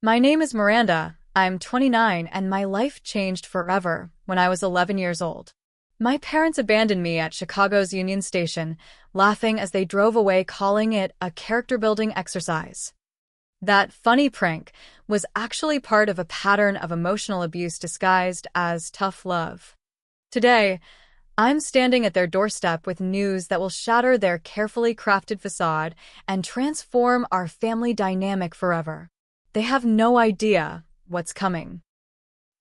My name is Miranda. I'm 29 and my life changed forever when I was 11 years old. My parents abandoned me at Chicago's Union Station, laughing as they drove away, calling it a character-building exercise. That funny prank was actually part of a pattern of emotional abuse disguised as tough love. Today, I'm standing at their doorstep with news that will shatter their carefully crafted facade and transform our family dynamic forever. They have no idea what's coming.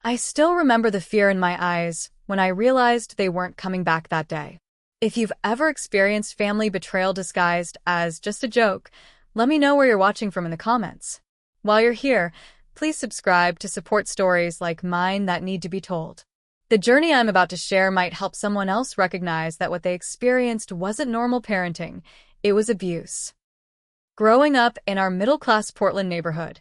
I still remember the fear in my eyes when I realized they weren't coming back that day. If you've ever experienced family betrayal disguised as just a joke, let me know where you're watching from in the comments. While you're here, please subscribe to support stories like mine that need to be told. The journey I'm about to share might help someone else recognize that what they experienced wasn't normal parenting, it was abuse. Growing up in our middle-class Portland neighborhood,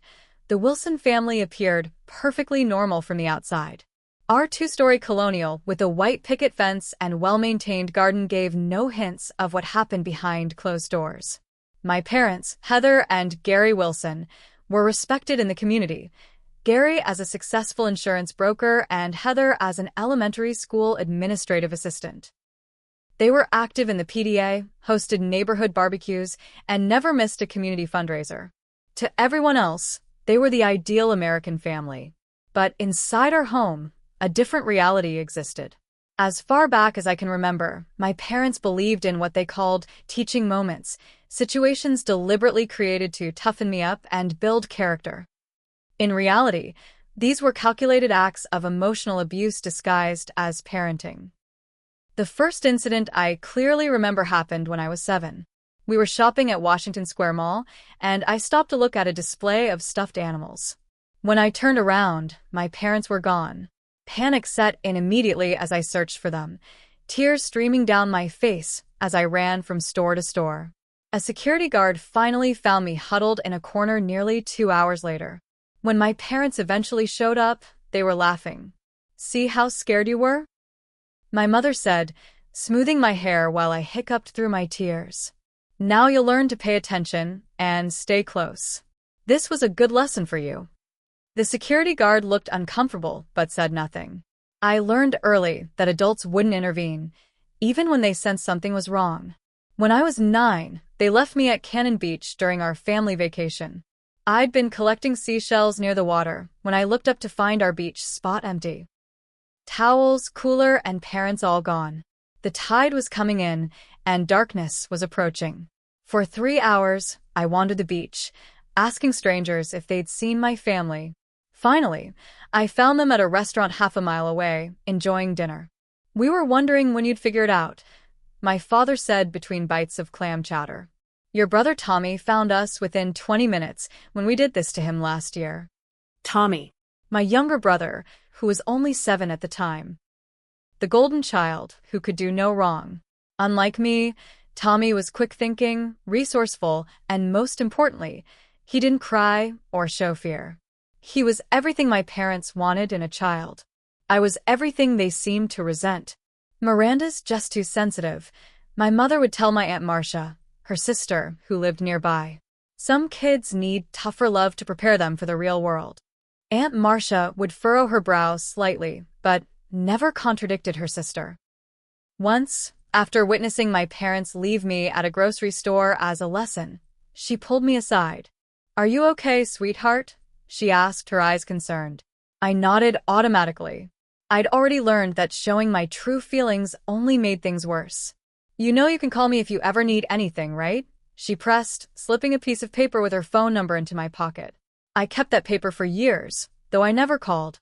the Wilson family appeared perfectly normal from the outside. Our two-story colonial with a white picket fence and well-maintained garden gave no hints of what happened behind closed doors. My parents, Heather and Gary Wilson, were respected in the community, Gary as a successful insurance broker and Heather as an elementary school administrative assistant. They were active in the PTA, hosted neighborhood barbecues, and never missed a community fundraiser. To everyone else, they were the ideal American family. But inside our home, a different reality existed. As far back as I can remember, my parents believed in what they called teaching moments, situations deliberately created to toughen me up and build character. In reality, these were calculated acts of emotional abuse disguised as parenting. The first incident I clearly remember happened when I was 7. We were shopping at Washington Square Mall, and I stopped to look at a display of stuffed animals. When I turned around, my parents were gone. Panic set in immediately as I searched for them, tears streaming down my face as I ran from store to store. A security guard finally found me huddled in a corner nearly 2 hours later. When my parents eventually showed up, they were laughing. "See how scared you were?" My mother said, smoothing my hair while I hiccuped through my tears. "Now you'll learn to pay attention and stay close. This was a good lesson for you." The security guard looked uncomfortable but said nothing. I learned early that adults wouldn't intervene, even when they sensed something was wrong. When I was 9, they left me at Cannon Beach during our family vacation. I'd been collecting seashells near the water when I looked up to find our beach spot empty. Towels, cooler, and parents all gone. The tide was coming in, and darkness was approaching. For 3 hours, I wandered the beach, asking strangers if they'd seen my family. Finally, I found them at a restaurant half a mile away, enjoying dinner. "We were wondering when you'd figure it out," my father said between bites of clam chowder. "Your brother Tommy found us within 20 minutes when we did this to him last year." Tommy. My younger brother, who was only 7 at the time. The golden child who could do no wrong. Unlike me, Tommy was quick-thinking, resourceful, and most importantly, he didn't cry or show fear. He was everything my parents wanted in a child. I was everything they seemed to resent. "Miranda's just too sensitive," my mother would tell my Aunt Marcia, her sister, who lived nearby. "Some kids need tougher love to prepare them for the real world." Aunt Marcia would furrow her brow slightly, but never contradicted her sister. Once, after witnessing my parents leave me at a grocery store as a lesson, she pulled me aside. "Are you okay, sweetheart?" she asked, her eyes concerned. I nodded automatically. I'd already learned that showing my true feelings only made things worse. "You know you can call me if you ever need anything, right?" she pressed, slipping a piece of paper with her phone number into my pocket. I kept that paper for years, though I never called.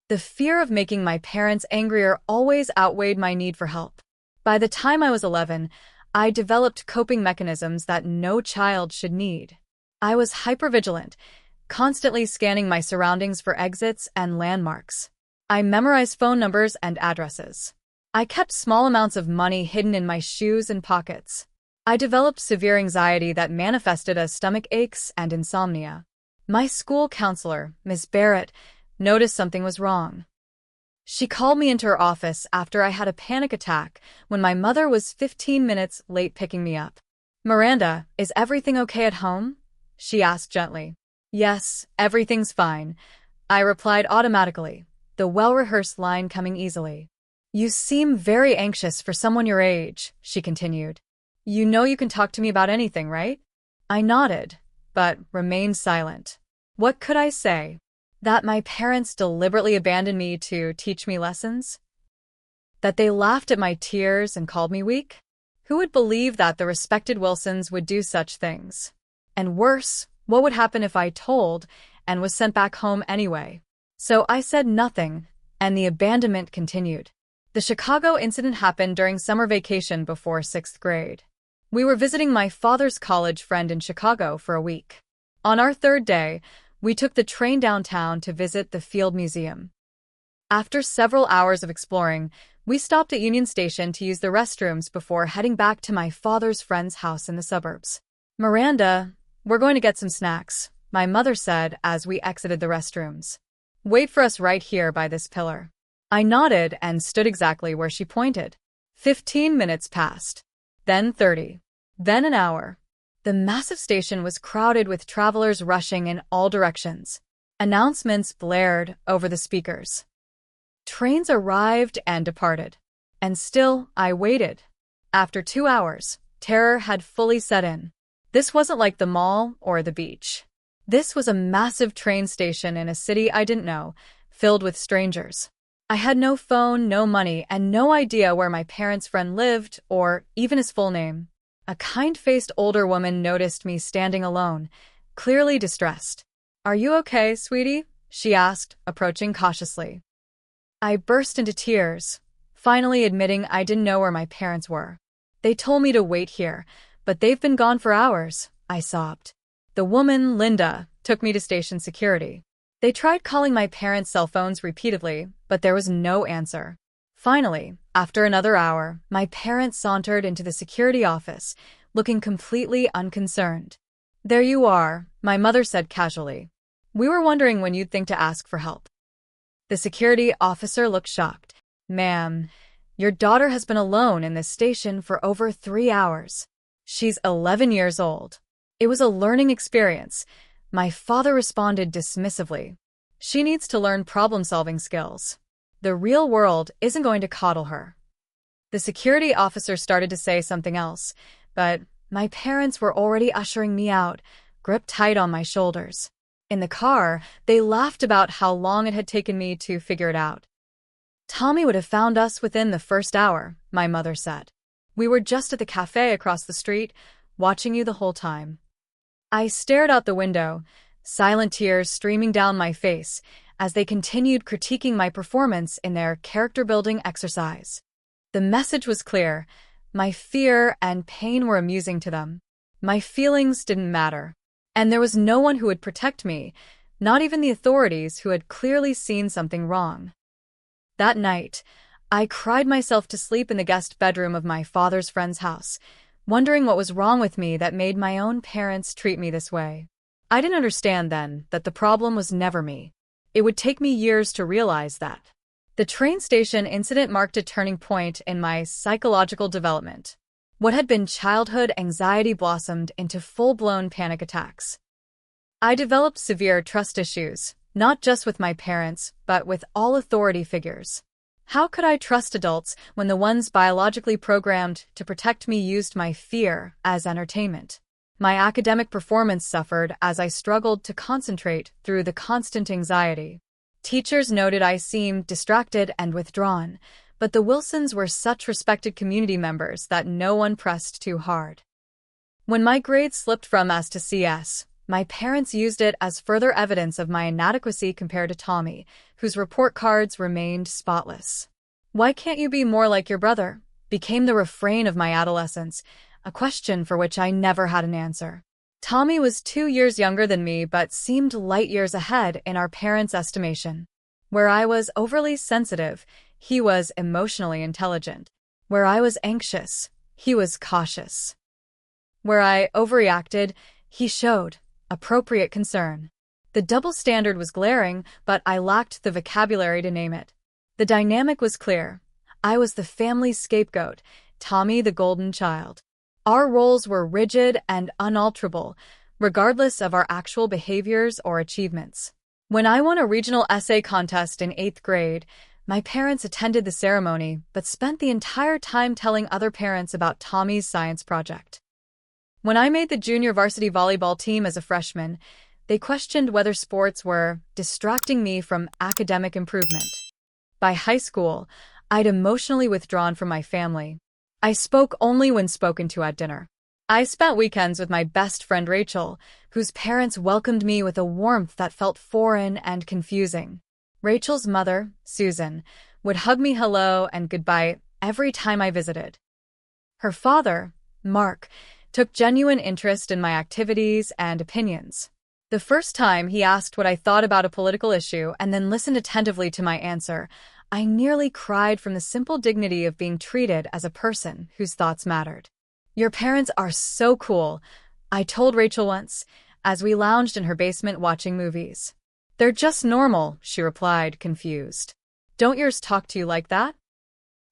The fear of making my parents angrier always outweighed my need for help. By the time I was 11, I developed coping mechanisms that no child should need. I was hypervigilant, constantly scanning my surroundings for exits and landmarks. I memorized phone numbers and addresses. I kept small amounts of money hidden in my shoes and pockets. I developed severe anxiety that manifested as stomach aches and insomnia. My school counselor, Miss Barrett, noticed something was wrong. She called me into her office after I had a panic attack when my mother was 15 minutes late picking me up. "Miranda, is everything okay at home?" she asked gently. Yes, everything's fine, I replied automatically, the well-rehearsed line coming easily. You seem very anxious for someone your age, she continued. You know you can talk to me about anything, right? I nodded, but remained silent. What could I say? That my parents deliberately abandoned me to teach me lessons? That they laughed at my tears and called me weak? Who would believe that the respected Wilsons would do such things? And worse, what would happen if I told and was sent back home anyway? So I said nothing, and the abandonment continued. The Chicago incident happened during summer vacation before 6th grade. We were visiting my father's college friend in Chicago for a week. On our third day, we took the train downtown to visit the Field Museum. After several hours of exploring, we stopped at Union Station to use the restrooms before heading back to my father's friend's house in the suburbs. Miranda, we're going to get some snacks, my mother said as we exited the restrooms. Wait for us right here by this pillar. I nodded and stood exactly where she pointed. 15 minutes passed. Then 30. Then an hour. The massive station was crowded with travelers rushing in all directions. Announcements blared over the speakers. Trains arrived and departed. And still, I waited. After 2 hours, terror had fully set in. This wasn't like the mall or the beach. This was a massive train station in a city I didn't know, filled with strangers. I had no phone, no money, and no idea where my parents' friend lived or even his full name. A kind-faced older woman noticed me standing alone, clearly distressed. Are you okay, sweetie? She asked, approaching cautiously. I burst into tears, finally admitting I didn't know where my parents were. They told me to wait here, but they've been gone for hours, I sobbed. The woman, Linda, took me to station security. They tried calling my parents' cell phones repeatedly, but there was no answer. Finally, after another hour, my parents sauntered into the security office, looking completely unconcerned. There you are, my mother said casually. We were wondering when you'd think to ask for help. The security officer looked shocked. Ma'am, your daughter has been alone in this station for over 3 hours. She's 11 years old. It was a learning experience. My father responded dismissively. She needs to learn problem-solving skills. The real world isn't going to coddle her. The security officer started to say something else, but my parents were already ushering me out, gripped tight on my shoulders. In the car, they laughed about how long it had taken me to figure it out. Tommy would have found us within the first hour, my mother said. We were just at the cafe across the street, watching you the whole time. I stared out the window, silent tears streaming down my face as they continued critiquing my performance in their character-building exercise. The message was clear. My fear and pain were amusing to them. My feelings didn't matter. And there was no one who would protect me, not even the authorities who had clearly seen something wrong. That night, I cried myself to sleep in the guest bedroom of my father's friend's house, wondering what was wrong with me that made my own parents treat me this way. I didn't understand then that the problem was never me. It would take me years to realize that. The train station incident marked a turning point in my psychological development. What had been childhood anxiety blossomed into full-blown panic attacks. I developed severe trust issues, not just with my parents, but with all authority figures. How could I trust adults when the ones biologically programmed to protect me used my fear as entertainment? My academic performance suffered as I struggled to concentrate through the constant anxiety. Teachers noted I seemed distracted and withdrawn, but the Wilsons were such respected community members that no one pressed too hard. When my grades slipped from S to CS, my parents used it as further evidence of my inadequacy compared to Tommy, whose report cards remained spotless. Why can't you be more like your brother? Became the refrain of my adolescence, a question for which I never had an answer. Tommy was 2 years younger than me but seemed light years ahead in our parents' estimation. Where I was overly sensitive, he was emotionally intelligent. Where I was anxious, he was cautious. Where I overreacted, he showed appropriate concern. The double standard was glaring, but I lacked the vocabulary to name it. The dynamic was clear. I was the family scapegoat, Tommy the golden child. Our roles were rigid and unalterable, regardless of our actual behaviors or achievements. When I won a regional essay contest in 8th grade, my parents attended the ceremony but spent the entire time telling other parents about Tommy's science project. When I made the junior varsity volleyball team as a freshman, they questioned whether sports were distracting me from academic improvement. By high school, I'd emotionally withdrawn from my family. I spoke only when spoken to at dinner. I spent weekends with my best friend Rachel, whose parents welcomed me with a warmth that felt foreign and confusing. Rachel's mother, Susan, would hug me hello and goodbye every time I visited. Her father, Mark, took genuine interest in my activities and opinions. The first time he asked what I thought about a political issue and then listened attentively to my answer, I nearly cried from the simple dignity of being treated as a person whose thoughts mattered. "Your parents are so cool," I told Rachel once, as we lounged in her basement watching movies. "They're just normal," she replied, confused. "Don't yours talk to you like that?"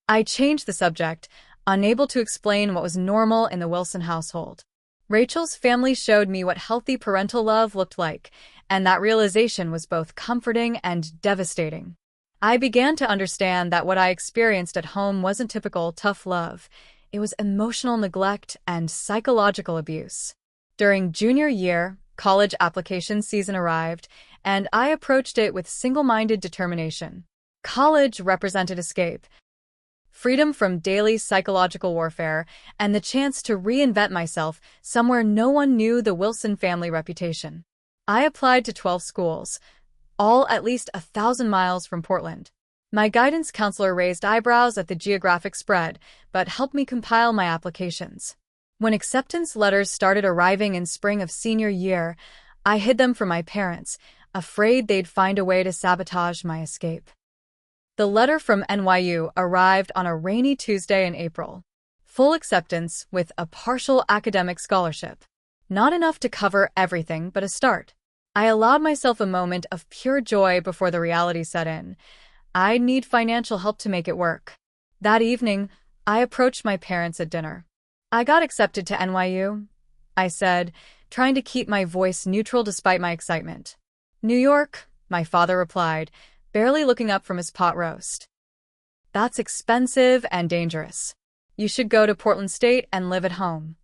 I changed the subject, unable to explain what was normal in the Wilson household. Rachel's family showed me what healthy parental love looked like, and that realization was both comforting and devastating. I began to understand that what I experienced at home wasn't typical tough love. It was emotional neglect and psychological abuse. During junior year, college application season arrived, and I approached it with single-minded determination. College represented escape, freedom from daily psychological warfare, and the chance to reinvent myself somewhere no one knew the Wilson family reputation. I applied to 12 schools, all at least 1,000 miles from Portland. My guidance counselor raised eyebrows at the geographic spread, but helped me compile my applications. When acceptance letters started arriving in spring of senior year, I hid them from my parents, afraid they'd find a way to sabotage my escape. The letter from NYU arrived on a rainy Tuesday in April. Full acceptance with a partial academic scholarship. Not enough to cover everything, but a start. I allowed myself a moment of pure joy before the reality set in. I'd need financial help to make it work. That evening, I approached my parents at dinner. "I got accepted to NYU," I said, trying to keep my voice neutral despite my excitement. "New York," my father replied, barely looking up from his pot roast. "That's expensive and dangerous. You should go to Portland State and live at home."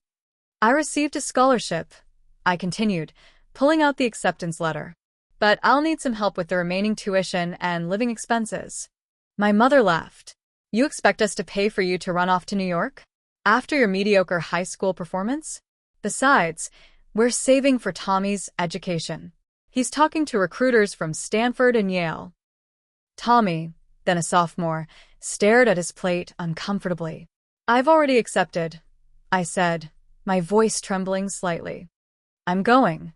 "I received a scholarship," I continued, pulling out the acceptance letter. "But I'll need some help with the remaining tuition and living expenses." My mother laughed. "You expect us to pay for you to run off to New York? After your mediocre high school performance? Besides, we're saving for Tommy's education. He's talking to recruiters from Stanford and Yale." Tommy, then a sophomore, stared at his plate uncomfortably. "I've already accepted," I said, my voice trembling slightly. "I'm going."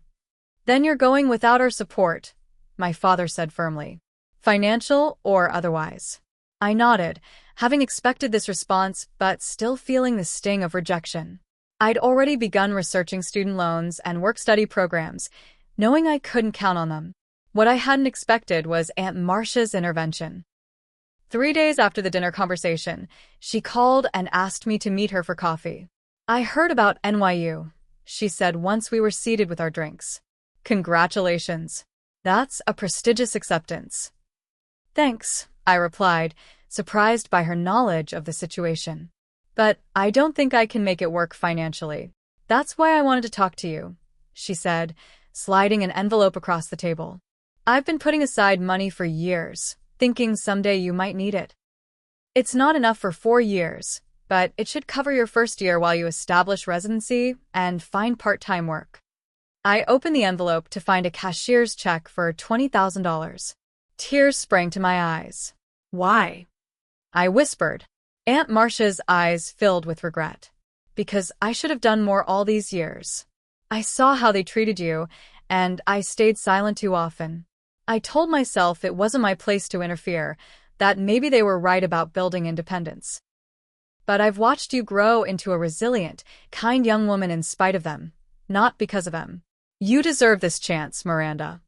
"Then you're going without our support," my father said firmly. "Financial or otherwise." I nodded, having expected this response but still feeling the sting of rejection. I'd already begun researching student loans and work-study programs, knowing I couldn't count on them. What I hadn't expected was Aunt Marcia's intervention. 3 days after the dinner conversation, she called and asked me to meet her for coffee. "I heard about NYU," she said once we were seated with our drinks. "Congratulations. That's a prestigious acceptance." "Thanks," I replied, surprised by her knowledge of the situation. "But I don't think I can make it work financially. That's why I wanted to talk to you," she said, sliding an envelope across the table. "I've been putting aside money for years, thinking someday you might need it. It's not enough for 4 years, but it should cover your first year while you establish residency and find part-time work." I opened the envelope to find a cashier's check for $20,000. Tears sprang to my eyes. "Why?" I whispered. Aunt Marcia's eyes filled with regret. "Because I should have done more all these years. I saw how they treated you, and I stayed silent too often. I told myself it wasn't my place to interfere, that maybe they were right about building independence. But I've watched you grow into a resilient, kind young woman in spite of them, not because of them. You deserve this chance, Miranda."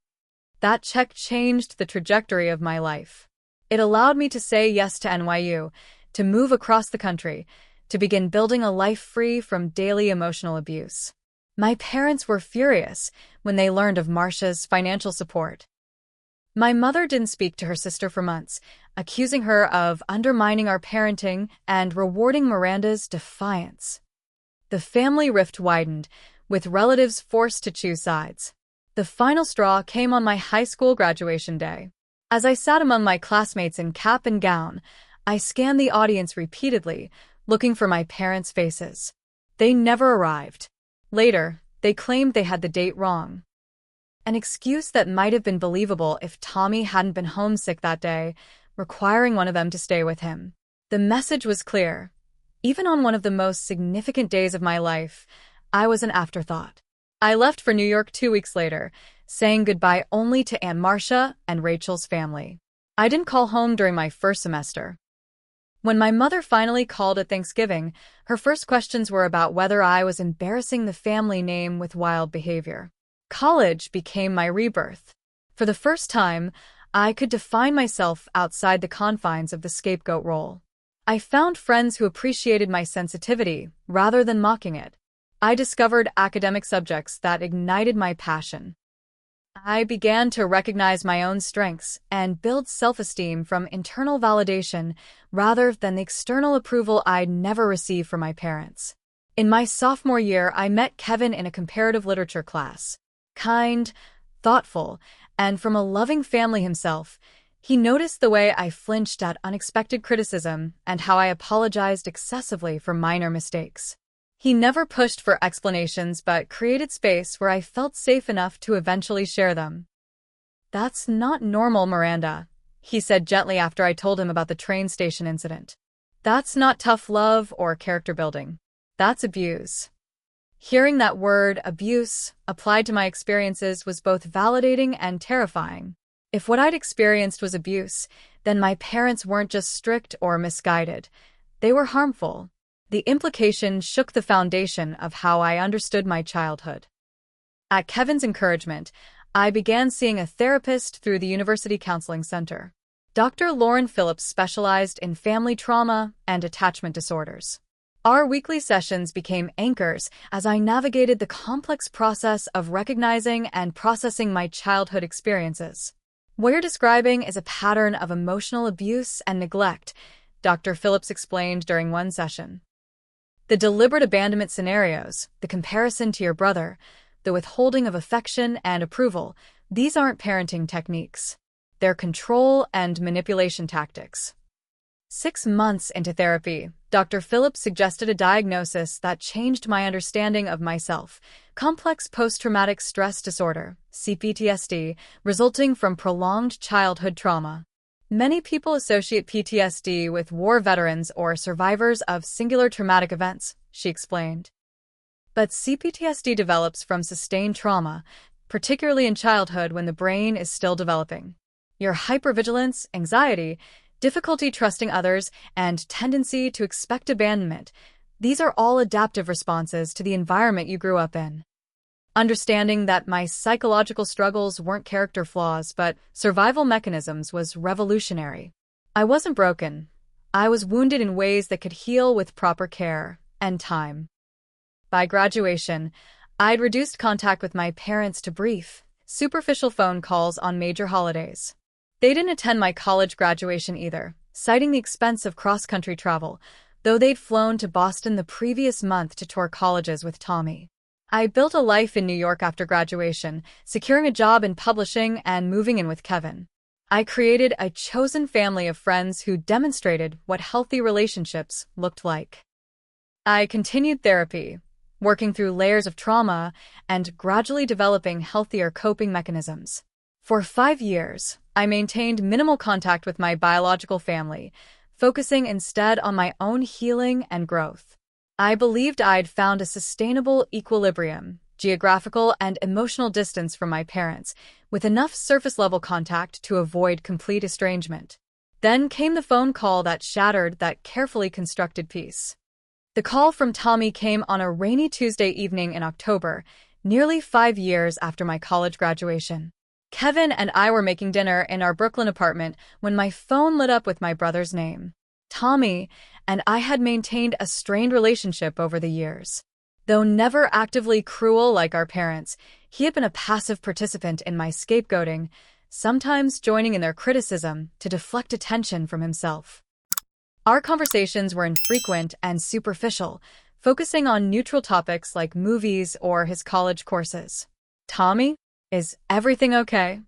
That check changed the trajectory of my life. It allowed me to say yes to NYU, to move across the country, to begin building a life free from daily emotional abuse. My parents were furious when they learned of Marcia's financial support. My mother didn't speak to her sister for months, accusing her of undermining our parenting and rewarding Miranda's defiance. The family rift widened, with relatives forced to choose sides. The final straw came on my high school graduation day. As I sat among my classmates in cap and gown, I scanned the audience repeatedly, looking for my parents' faces. They never arrived. Later, they claimed they had the date wrong. An excuse that might have been believable if Tommy hadn't been homesick that day, requiring one of them to stay with him. The message was clear. Even on one of the most significant days of my life, I was an afterthought. I left for New York 2 weeks later, saying goodbye only to Aunt Marcia and Rachel's family. I didn't call home during my first semester. When my mother finally called at Thanksgiving, her first questions were about whether I was embarrassing the family name with wild behavior. College became my rebirth. For the first time, I could define myself outside the confines of the scapegoat role. I found friends who appreciated my sensitivity rather than mocking it. I discovered academic subjects that ignited my passion. I began to recognize my own strengths and build self-esteem from internal validation rather than the external approval I'd never received from my parents. In my sophomore year, I met Kevin in a comparative literature class. Kind, thoughtful, and from a loving family himself, he noticed the way I flinched at unexpected criticism and how I apologized excessively for minor mistakes. He never pushed for explanations but created space where I felt safe enough to eventually share them. "That's not normal, Miranda," he said gently after I told him about the train station incident. "That's not tough love or character building. That's abuse." Hearing that word, abuse, applied to my experiences was both validating and terrifying. If what I'd experienced was abuse, then my parents weren't just strict or misguided. They were harmful. The implication shook the foundation of how I understood my childhood. At Kevin's encouragement, I began seeing a therapist through the University Counseling Center. Dr. Lauren Phillips specialized in family trauma and attachment disorders. Our weekly sessions became anchors as I navigated the complex process of recognizing and processing my childhood experiences. "What you're describing is a pattern of emotional abuse and neglect," Dr. Phillips explained during one session. "The deliberate abandonment scenarios, the comparison to your brother, the withholding of affection and approval, these aren't parenting techniques. They're control and manipulation tactics." 6 months into therapy, Dr. Phillips suggested a diagnosis that changed my understanding of myself: complex post-traumatic stress disorder, CPTSD, resulting from prolonged childhood trauma. Many people associate PTSD with war veterans or survivors of singular traumatic events, she explained. But CPTSD develops from sustained trauma, particularly in childhood when the brain is still developing. Your hypervigilance, anxiety, difficulty trusting others, and tendency to expect abandonment, these are all adaptive responses to the environment you grew up in. Understanding that my psychological struggles weren't character flaws but survival mechanisms was revolutionary. I wasn't broken. I was wounded in ways that could heal with proper care and time. By graduation, I'd reduced contact with my parents to brief, superficial phone calls on major holidays. They didn't attend my college graduation either, citing the expense of cross-country travel, though they'd flown to Boston the previous month to tour colleges with Tommy. I built a life in New York after graduation, securing a job in publishing and moving in with Kevin. I created a chosen family of friends who demonstrated what healthy relationships looked like. I continued therapy, working through layers of trauma and gradually developing healthier coping mechanisms. For 5 years, I maintained minimal contact with my biological family, focusing instead on my own healing and growth. I believed I'd found a sustainable equilibrium, geographical and emotional distance from my parents, with enough surface-level contact to avoid complete estrangement. Then came the phone call that shattered that carefully constructed peace. The call from Tommy came on a rainy Tuesday evening in October, nearly 5 years after my college graduation. Kevin and I were making dinner in our Brooklyn apartment when my phone lit up with my brother's name. Tommy and I had maintained a strained relationship over the years. Though never actively cruel like our parents, he had been a passive participant in my scapegoating, sometimes joining in their criticism to deflect attention from himself. Our conversations were infrequent and superficial, focusing on neutral topics like movies or his college courses. "Tommy, is everything okay?"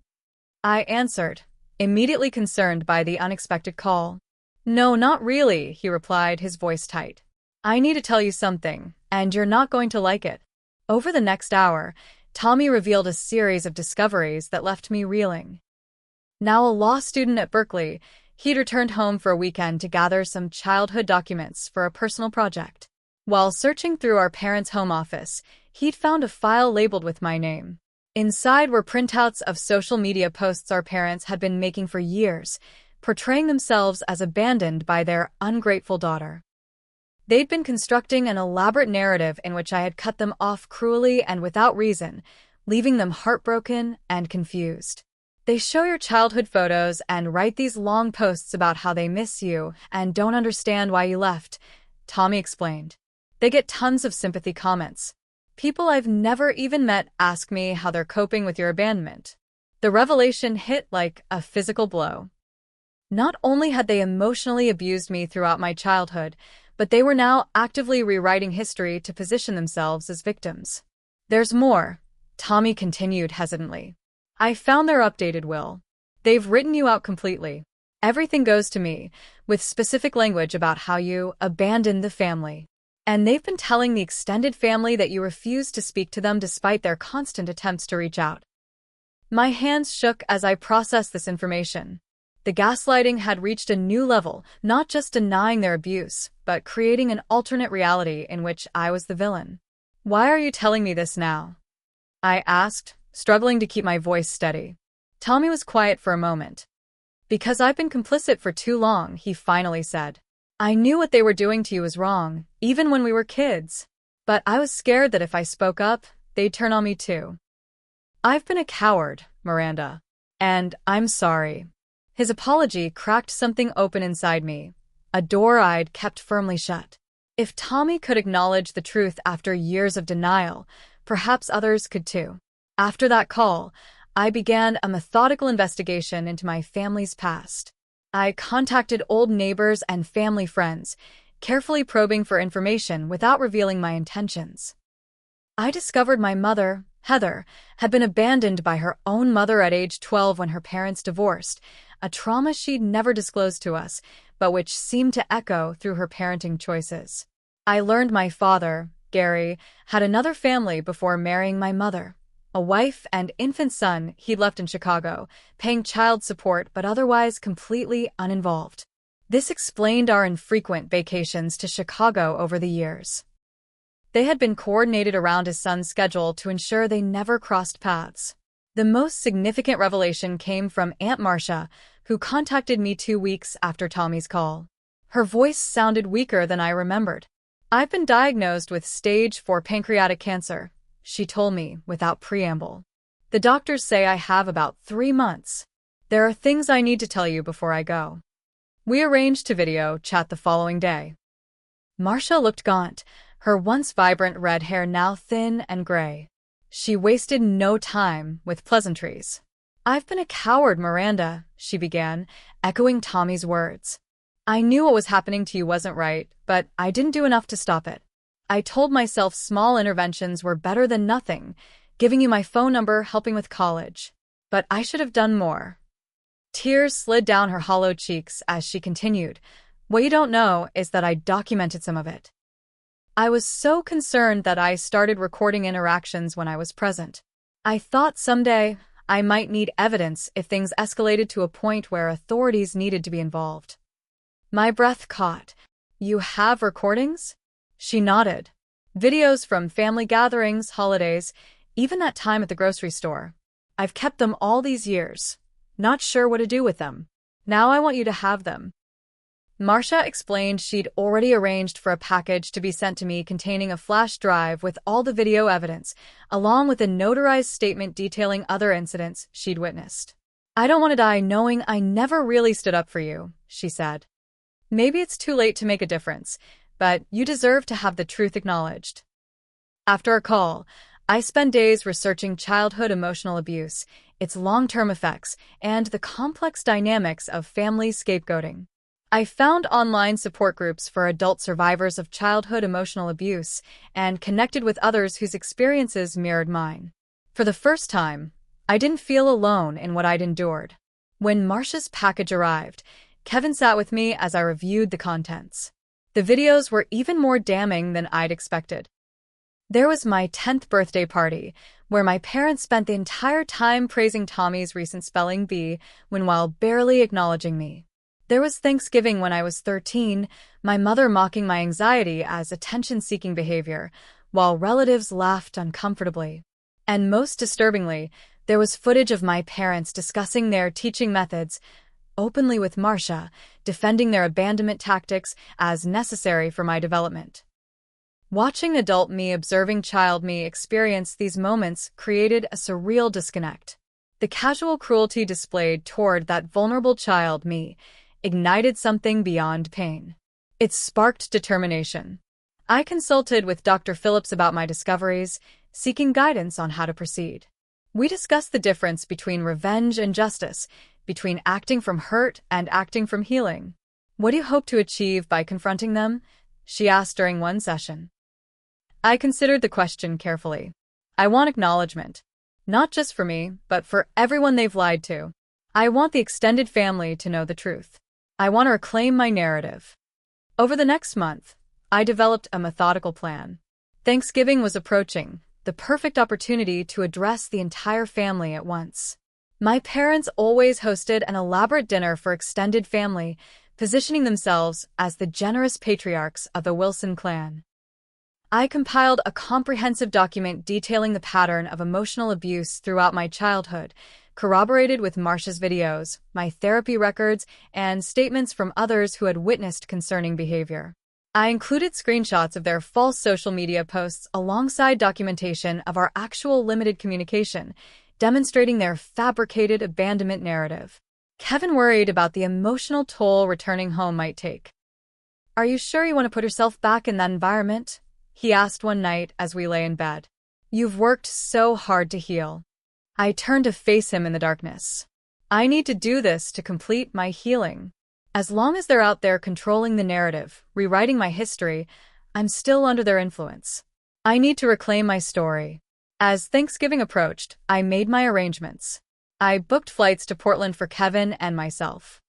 I answered, immediately concerned by the unexpected call. "No, not really," he replied, his voice tight. "I need to tell you something, and you're not going to like it." Over the next hour, Tommy revealed a series of discoveries that left me reeling. Now a law student at Berkeley, he'd returned home for a weekend to gather some childhood documents for a personal project. While searching through our parents' home office, he'd found a file labeled with my name. Inside were printouts of social media posts our parents had been making for years, portraying themselves as abandoned by their ungrateful daughter. They'd been constructing an elaborate narrative in which I had cut them off cruelly and without reason, leaving them heartbroken and confused. "They show your childhood photos and write these long posts about how they miss you and don't understand why you left," Tommy explained. "They get tons of sympathy comments. People I've never even met ask me how they're coping with your abandonment." The revelation hit like a physical blow. Not only had they emotionally abused me throughout my childhood, but they were now actively rewriting history to position themselves as victims. "There's more," Tommy continued hesitantly. "I found their updated will. They've written you out completely. Everything goes to me, with specific language about how you abandoned the family. And they've been telling the extended family that you refused to speak to them despite their constant attempts to reach out." My hands shook as I processed this information. The gaslighting had reached a new level, not just denying their abuse, but creating an alternate reality in which I was the villain. "Why are you telling me this now?" I asked, struggling to keep my voice steady. Tommy was quiet for a moment. "Because I've been complicit for too long," he finally said. "I knew what they were doing to you was wrong, even when we were kids. But I was scared that if I spoke up, they'd turn on me too. I've been a coward, Miranda. And I'm sorry." His apology cracked something open inside me, a door I'd kept firmly shut. If Tommy could acknowledge the truth after years of denial, perhaps others could too. After that call, I began a methodical investigation into my family's past. I contacted old neighbors and family friends, carefully probing for information without revealing my intentions. I discovered my mother, Heather, had been abandoned by her own mother at age 12 when her parents divorced, a trauma she'd never disclosed to us, but which seemed to echo through her parenting choices. I learned my father, Gary, had another family before marrying my mother. A wife and infant son he'd left in Chicago, paying child support but otherwise completely uninvolved. This explained our infrequent vacations to Chicago over the years. They had been coordinated around his son's schedule to ensure they never crossed paths. The most significant revelation came from Aunt Marcia, who contacted me 2 weeks after Tommy's call. Her voice sounded weaker than I remembered. "I've been diagnosed with stage 4 pancreatic cancer," she told me without preamble. "The doctors say I have about 3 months. There are things I need to tell you before I go." We arranged to video chat the following day. Marcia looked gaunt, her once vibrant red hair now thin and gray. She wasted no time with pleasantries. "I've been a coward, Miranda," she began, echoing Tommy's words. "I knew what was happening to you wasn't right, but I didn't do enough to stop it. I told myself small interventions were better than nothing, giving you my phone number, helping with college. But I should have done more." Tears slid down her hollow cheeks as she continued. "What you don't know is that I documented some of it. I was so concerned that I started recording interactions when I was present. I thought someday I might need evidence if things escalated to a point where authorities needed to be involved." My breath caught. "You have recordings?" She nodded. "Videos from family gatherings, holidays, even that time at the grocery store. I've kept them all these years. Not sure what to do with them. Now I want you to have them." Marcia explained she'd already arranged for a package to be sent to me containing a flash drive with all the video evidence, along with a notarized statement detailing other incidents she'd witnessed. "I don't want to die knowing I never really stood up for you," she said. "Maybe it's too late to make a difference, but you deserve to have the truth acknowledged." After our call, I spent days researching childhood emotional abuse, its long-term effects, and the complex dynamics of family scapegoating. I found online support groups for adult survivors of childhood emotional abuse and connected with others whose experiences mirrored mine. For the first time, I didn't feel alone in what I'd endured. When Marcia's package arrived, Kevin sat with me as I reviewed the contents. The videos were even more damning than I'd expected. There was my 10th birthday party, where my parents spent the entire time praising Tommy's recent spelling bee while barely acknowledging me. There was Thanksgiving when I was 13, my mother mocking my anxiety as attention-seeking behavior, while relatives laughed uncomfortably. And most disturbingly, there was footage of my parents discussing their teaching methods openly with Marcia, defending their abandonment tactics as necessary for my development. Watching adult me observing child me experience these moments created a surreal disconnect. The casual cruelty displayed toward that vulnerable child me ignited something beyond pain. It sparked determination. I consulted with Dr. Phillips about my discoveries, seeking guidance on how to proceed. We discussed the difference between revenge and justice, between acting from hurt and acting from healing. "What do you hope to achieve by confronting them?" she asked during one session. I considered the question carefully. I want acknowledgement, not just for me, but for everyone they've lied to. I want the extended family to know the truth. I want to reclaim my narrative. Over the next month, I developed a methodical plan. Thanksgiving was approaching, the perfect opportunity to address the entire family at once. My parents always hosted an elaborate dinner for extended family, positioning themselves as the generous patriarchs of the Wilson clan. I compiled a comprehensive document detailing the pattern of emotional abuse throughout my childhood, corroborated with Marcia's videos, my therapy records, and statements from others who had witnessed concerning behavior. I included screenshots of their false social media posts alongside documentation of our actual limited communication, demonstrating their fabricated abandonment narrative. Kevin worried about the emotional toll returning home might take. "Are you sure you want to put yourself back in that environment?" he asked one night as we lay in bed. "You've worked so hard to heal." I turned to face him in the darkness. "I need to do this to complete my healing. As long as they're out there controlling the narrative, rewriting my history, I'm still under their influence. I need to reclaim my story." As Thanksgiving approached, I made my arrangements. I booked flights to Portland for Kevin and myself.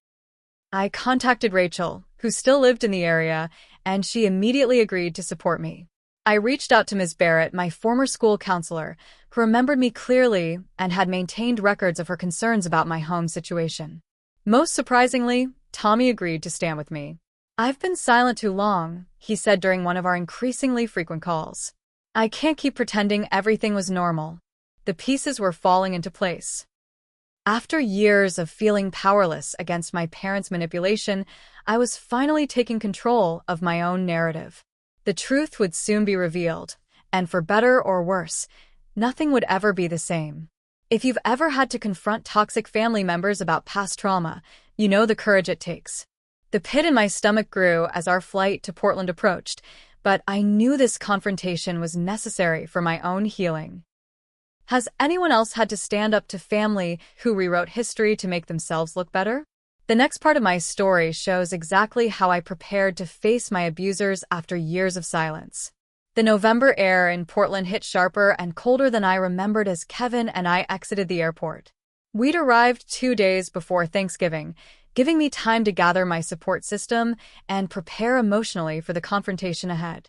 I contacted Rachel, who still lived in the area, and she immediately agreed to support me. I reached out to Ms. Barrett, my former school counselor, who remembered me clearly and had maintained records of her concerns about my home situation. Most surprisingly, Tommy agreed to stand with me. "I've been silent too long," he said during one of our increasingly frequent calls. "I can't keep pretending everything was normal." The pieces were falling into place. After years of feeling powerless against my parents' manipulation, I was finally taking control of my own narrative. The truth would soon be revealed, and for better or worse, nothing would ever be the same. If you've ever had to confront toxic family members about past trauma, you know the courage it takes. The pit in my stomach grew as our flight to Portland approached, but I knew this confrontation was necessary for my own healing. Has anyone else had to stand up to family who rewrote history to make themselves look better? The next part of my story shows exactly how I prepared to face my abusers after years of silence. The November air in Portland hit sharper and colder than I remembered as Kevin and I exited the airport. We'd arrived 2 days before Thanksgiving, giving me time to gather my support system and prepare emotionally for the confrontation ahead.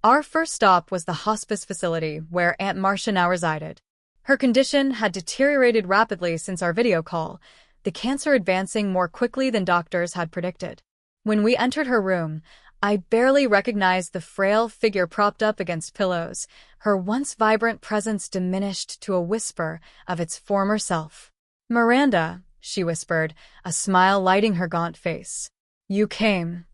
Our first stop was the hospice facility where Aunt Marcia now resided. Her condition had deteriorated rapidly since our video call, the cancer advancing more quickly than doctors had predicted. When we entered her room, I barely recognized the frail figure propped up against pillows, her once vibrant presence diminished to a whisper of its former self. "Miranda," she whispered, a smile lighting her gaunt face. "You came."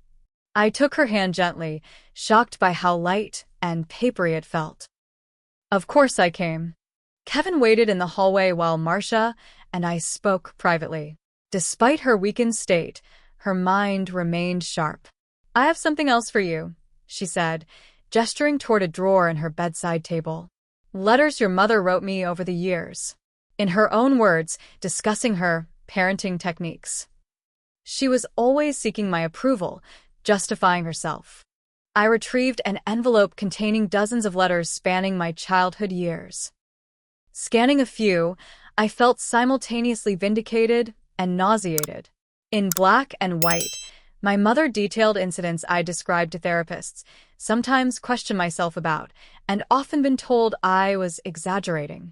I took her hand gently, shocked by how light and papery it felt. "Of course I came." Kevin waited in the hallway while Marcia and I spoke privately. Despite her weakened state, her mind remained sharp. "I have something else for you," she said, gesturing toward a drawer in her bedside table. Letters your mother wrote me over the years. In her own words, discussing her parenting techniques. She was always seeking my approval, justifying herself. I retrieved an envelope containing dozens of letters spanning my childhood years. Scanning a few, I felt simultaneously vindicated and nauseated. In black and white, my mother detailed incidents I described to therapists, sometimes questioned myself about, and often been told I was exaggerating.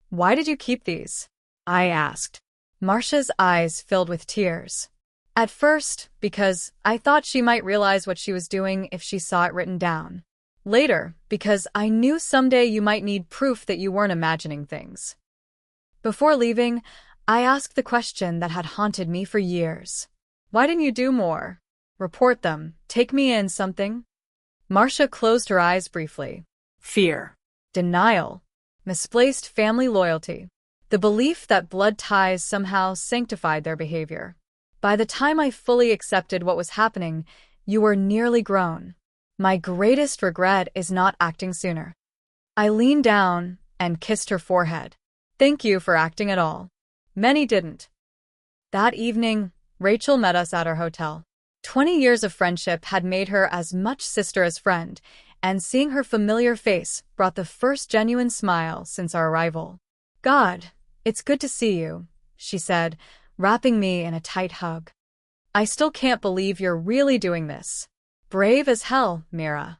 "Why did you keep these?" I asked. Marcia's eyes filled with tears. At first, because I thought she might realize what she was doing if she saw it written down. Later, because I knew someday you might need proof that you weren't imagining things. Before leaving, I asked the question that had haunted me for years. Why didn't you do more? Report them, take me in something? Marcia closed her eyes briefly. Fear. Denial. Misplaced family loyalty. The belief that blood ties somehow sanctified their behavior. By the time I fully accepted what was happening, you were nearly grown. My greatest regret is not acting sooner. I leaned down and kissed her forehead. Thank you for acting at all. Many didn't. That evening, Rachel met us at our hotel. 20 years of friendship had made her as much sister as friend, and seeing her familiar face brought the first genuine smile since our arrival. "God, it's good to see you," she said, wrapping me in a tight hug. "I still can't believe you're really doing this. Brave as hell, Mira."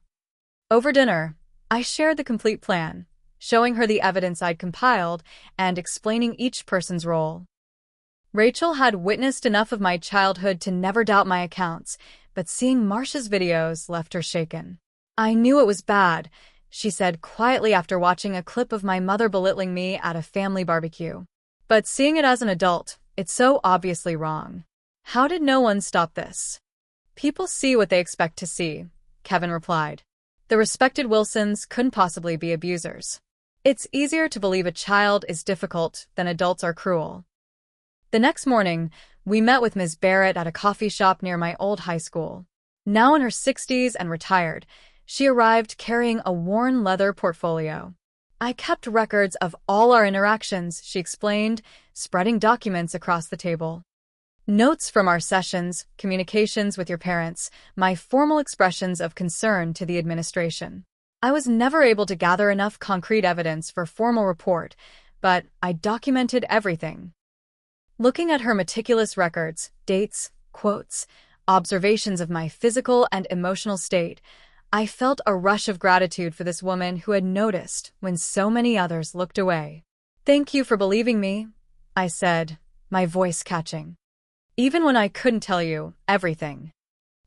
Over dinner, I shared the complete plan, showing her the evidence I'd compiled and explaining each person's role. Rachel had witnessed enough of my childhood to never doubt my accounts, but seeing Marcia's videos left her shaken. "I knew it was bad," she said quietly after watching a clip of my mother belittling me at a family barbecue. "But seeing it as an adult, it's so obviously wrong. How did no one stop this?" "People see what they expect to see," Kevin replied. "The respected Wilsons couldn't possibly be abusers. It's easier to believe a child is difficult than adults are cruel." The next morning, we met with Ms. Barrett at a coffee shop near my old high school. Now in her 60s and retired, she arrived carrying a worn leather portfolio. "I kept records of all our interactions," she explained, spreading documents across the table. "Notes from our sessions, communications with your parents, my formal expressions of concern to the administration. I was never able to gather enough concrete evidence for formal report, but I documented everything." Looking at her meticulous records, dates, quotes, observations of my physical and emotional state, I felt a rush of gratitude for this woman who had noticed when so many others looked away. "Thank you for believing me," I said, my voice catching. "Even when I couldn't tell you everything."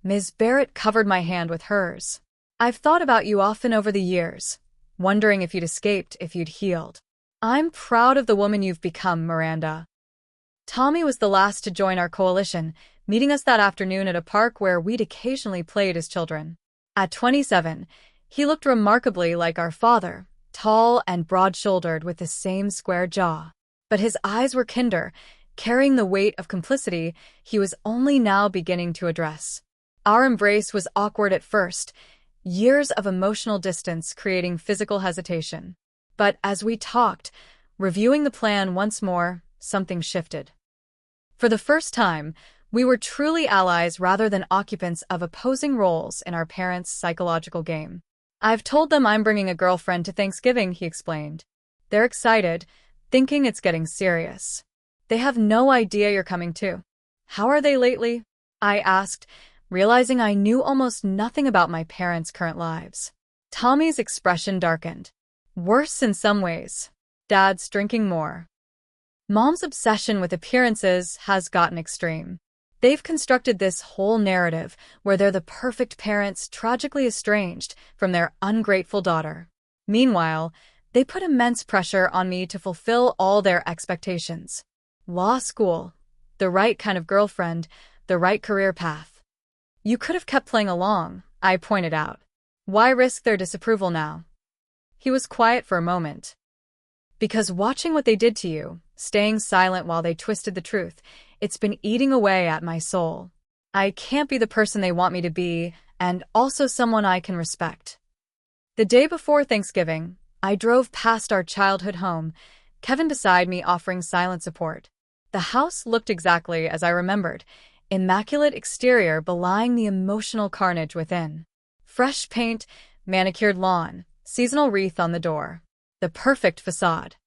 Ms. Barrett covered my hand with hers. "I've thought about you often over the years, wondering if you'd escaped, if you'd healed. I'm proud of the woman you've become, Miranda." Tommy was the last to join our coalition, meeting us that afternoon at a park where we'd occasionally played as children. At 27, he looked remarkably like our father, tall and broad-shouldered with the same square jaw. But his eyes were kinder, carrying the weight of complicity he was only now beginning to address. Our embrace was awkward at first, years of emotional distance creating physical hesitation. But as we talked, reviewing the plan once more, something shifted. For the first time, we were truly allies rather than occupants of opposing roles in our parents' psychological game. "I've told them I'm bringing a girlfriend to Thanksgiving," he explained. "They're excited, thinking it's getting serious. They have no idea you're coming too." "How are they lately?" I asked, realizing I knew almost nothing about my parents' current lives. Tommy's expression darkened. "Worse in some ways. Dad's drinking more. Mom's obsession with appearances has gotten extreme. They've constructed this whole narrative where they're the perfect parents tragically estranged from their ungrateful daughter. Meanwhile, they put immense pressure on me to fulfill all their expectations. Law school, the right kind of girlfriend, the right career path. You could have kept playing along," I pointed out. "Why risk their disapproval now?" He was quiet for a moment. "Because watching what they did to you, staying silent while they twisted the truth, it's been eating away at my soul. I can't be the person they want me to be, and also someone I can respect." The day before Thanksgiving, I drove past our childhood home, Kevin beside me offering silent support. The house looked exactly as I remembered, immaculate exterior belying the emotional carnage within. Fresh paint, manicured lawn, seasonal wreath on the door. The perfect facade.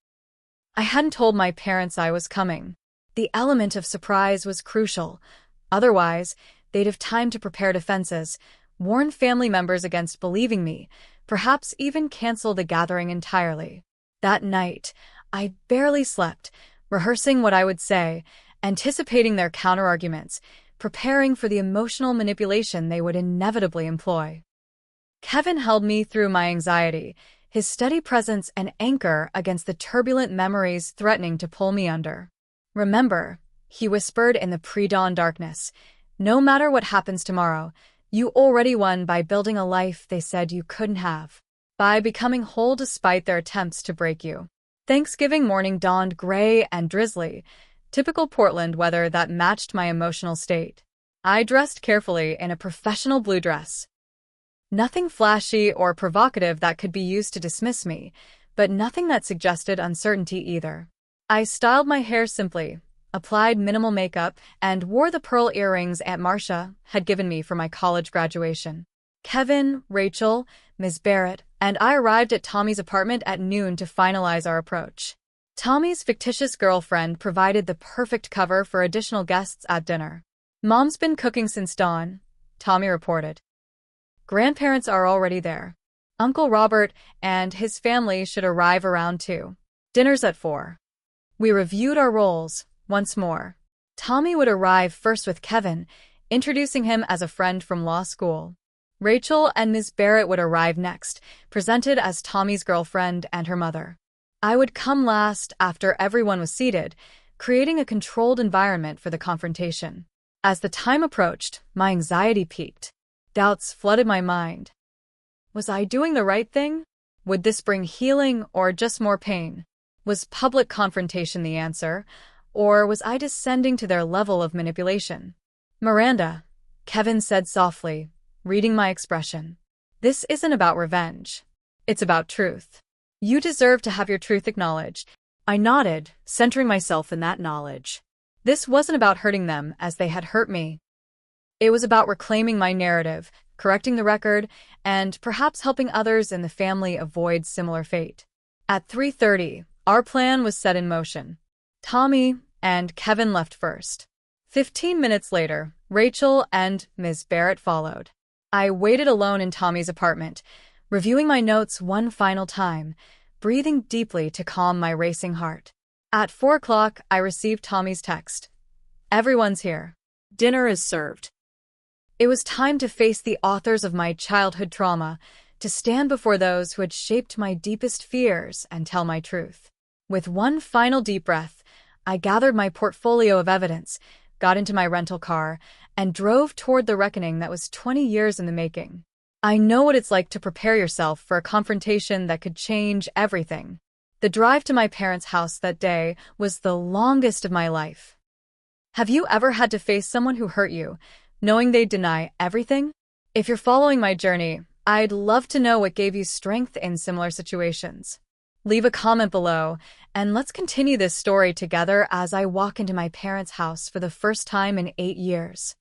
I hadn't told my parents I was coming. The element of surprise was crucial. Otherwise, they'd have time to prepare defenses, warn family members against believing me, perhaps even cancel the gathering entirely. That night, I barely slept, rehearsing what I would say, anticipating their counterarguments, preparing for the emotional manipulation they would inevitably employ. Kevin held me through my anxiety, his steady presence an anchor against the turbulent memories threatening to pull me under. "Remember," he whispered in the pre-dawn darkness, "no matter what happens tomorrow, you already won by building a life they said you couldn't have, by becoming whole despite their attempts to break you." Thanksgiving morning dawned gray and drizzly, typical Portland weather that matched my emotional state. I dressed carefully in a professional blue dress. Nothing flashy or provocative that could be used to dismiss me, but nothing that suggested uncertainty either. I styled my hair simply, applied minimal makeup, and wore the pearl earrings Aunt Marcia had given me for my college graduation. Kevin, Rachel, Ms. Barrett, and I arrived at Tommy's apartment at noon to finalize our approach. Tommy's fictitious girlfriend provided the perfect cover for additional guests at dinner. "Mom's been cooking since dawn," Tommy reported. "Grandparents are already there. Uncle Robert and his family should arrive around 2. Dinner's at 4. We reviewed our roles once more. Tommy would arrive first with Kevin, introducing him as a friend from law school. Rachel and Ms. Barrett would arrive next, presented as Tommy's girlfriend and her mother. I would come last after everyone was seated, creating a controlled environment for the confrontation. As the time approached, my anxiety peaked. Doubts flooded my mind. Was I doing the right thing? Would this bring healing or just more pain? Was public confrontation the answer, or was I descending to their level of manipulation? "Miranda," Kevin said softly, reading my expression. "This isn't about revenge. It's about truth. You deserve to have your truth acknowledged." I nodded, centering myself in that knowledge. This wasn't about hurting them as they had hurt me. It was about reclaiming my narrative, correcting the record, and perhaps helping others in the family avoid similar fate. At 3:30, our plan was set in motion. Tommy and Kevin left first. 15 minutes later, Rachel and Ms. Barrett followed. I waited alone in Tommy's apartment, reviewing my notes one final time, breathing deeply to calm my racing heart. At 4 o'clock, I received Tommy's text. "Everyone's here. Dinner is served." It was time to face the authors of my childhood trauma, to stand before those who had shaped my deepest fears and tell my truth. With one final deep breath, I gathered my portfolio of evidence, got into my rental car, and drove toward the reckoning that was 20 years in the making. I know what it's like to prepare yourself for a confrontation that could change everything. The drive to my parents' house that day was the longest of my life. Have you ever had to face someone who hurt you, knowing they'd deny everything? If you're following my journey, I'd love to know what gave you strength in similar situations. Leave a comment below, and let's continue this story together as I walk into my parents' house for the first time in 8 years.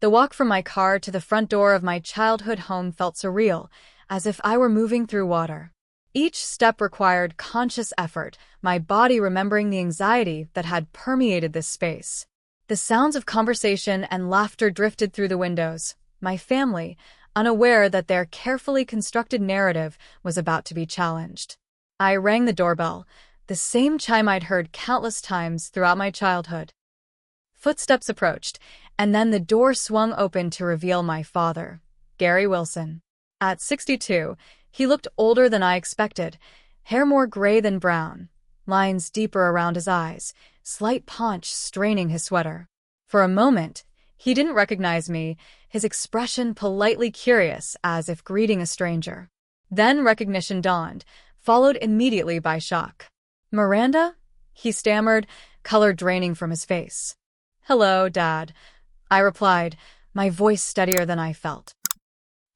The walk from my car to the front door of my childhood home felt surreal, as if I were moving through water. Each step required conscious effort, my body remembering the anxiety that had permeated this space. The sounds of conversation and laughter drifted through the windows, my family, unaware that their carefully constructed narrative was about to be challenged. I rang the doorbell, the same chime I'd heard countless times throughout my childhood. Footsteps approached, and then the door swung open to reveal my father, Gary Wilson. At 62, he looked older than I expected, hair more gray than brown, lines deeper around his eyes, slight paunch straining his sweater. For a moment, he didn't recognize me, his expression politely curious as if greeting a stranger. Then recognition dawned, followed immediately by shock. "Miranda?" he stammered, color draining from his face. "Hello, Dad," I replied, my voice steadier than I felt.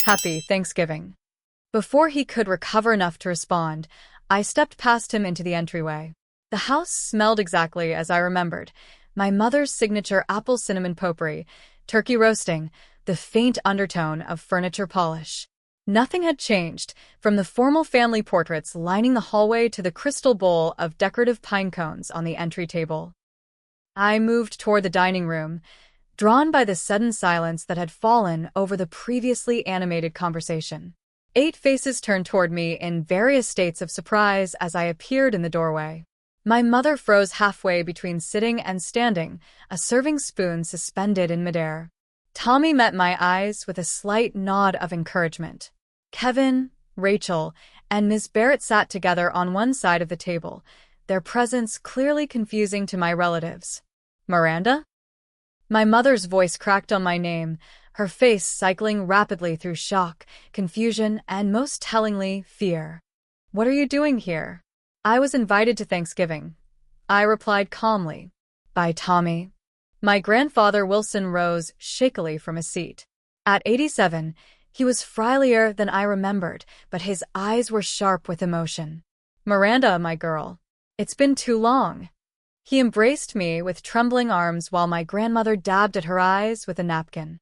"Happy Thanksgiving." Before he could recover enough to respond, I stepped past him into the entryway. The house smelled exactly as I remembered. My mother's signature apple cinnamon potpourri, turkey roasting, the faint undertone of furniture polish. Nothing had changed, from the formal family portraits lining the hallway to the crystal bowl of decorative pine cones on the entry table. I moved toward the dining room, drawn by the sudden silence that had fallen over the previously animated conversation. 8 faces turned toward me in various states of surprise as I appeared in the doorway. My mother froze halfway between sitting and standing, a serving spoon suspended in midair. Tommy met my eyes with a slight nod of encouragement. Kevin, Rachel, and Miss Barrett sat together on one side of the table, their presence clearly confusing to my relatives. Miranda? My mother's voice cracked on my name, her face cycling rapidly through shock, confusion, and most tellingly, fear. What are you doing here? I was invited to Thanksgiving. I replied calmly. By Tommy. My grandfather Wilson rose shakily from his seat. At 87, he was frilier than I remembered, but his eyes were sharp with emotion. Miranda, my girl. It's been too long. He embraced me with trembling arms while my grandmother dabbed at her eyes with a napkin.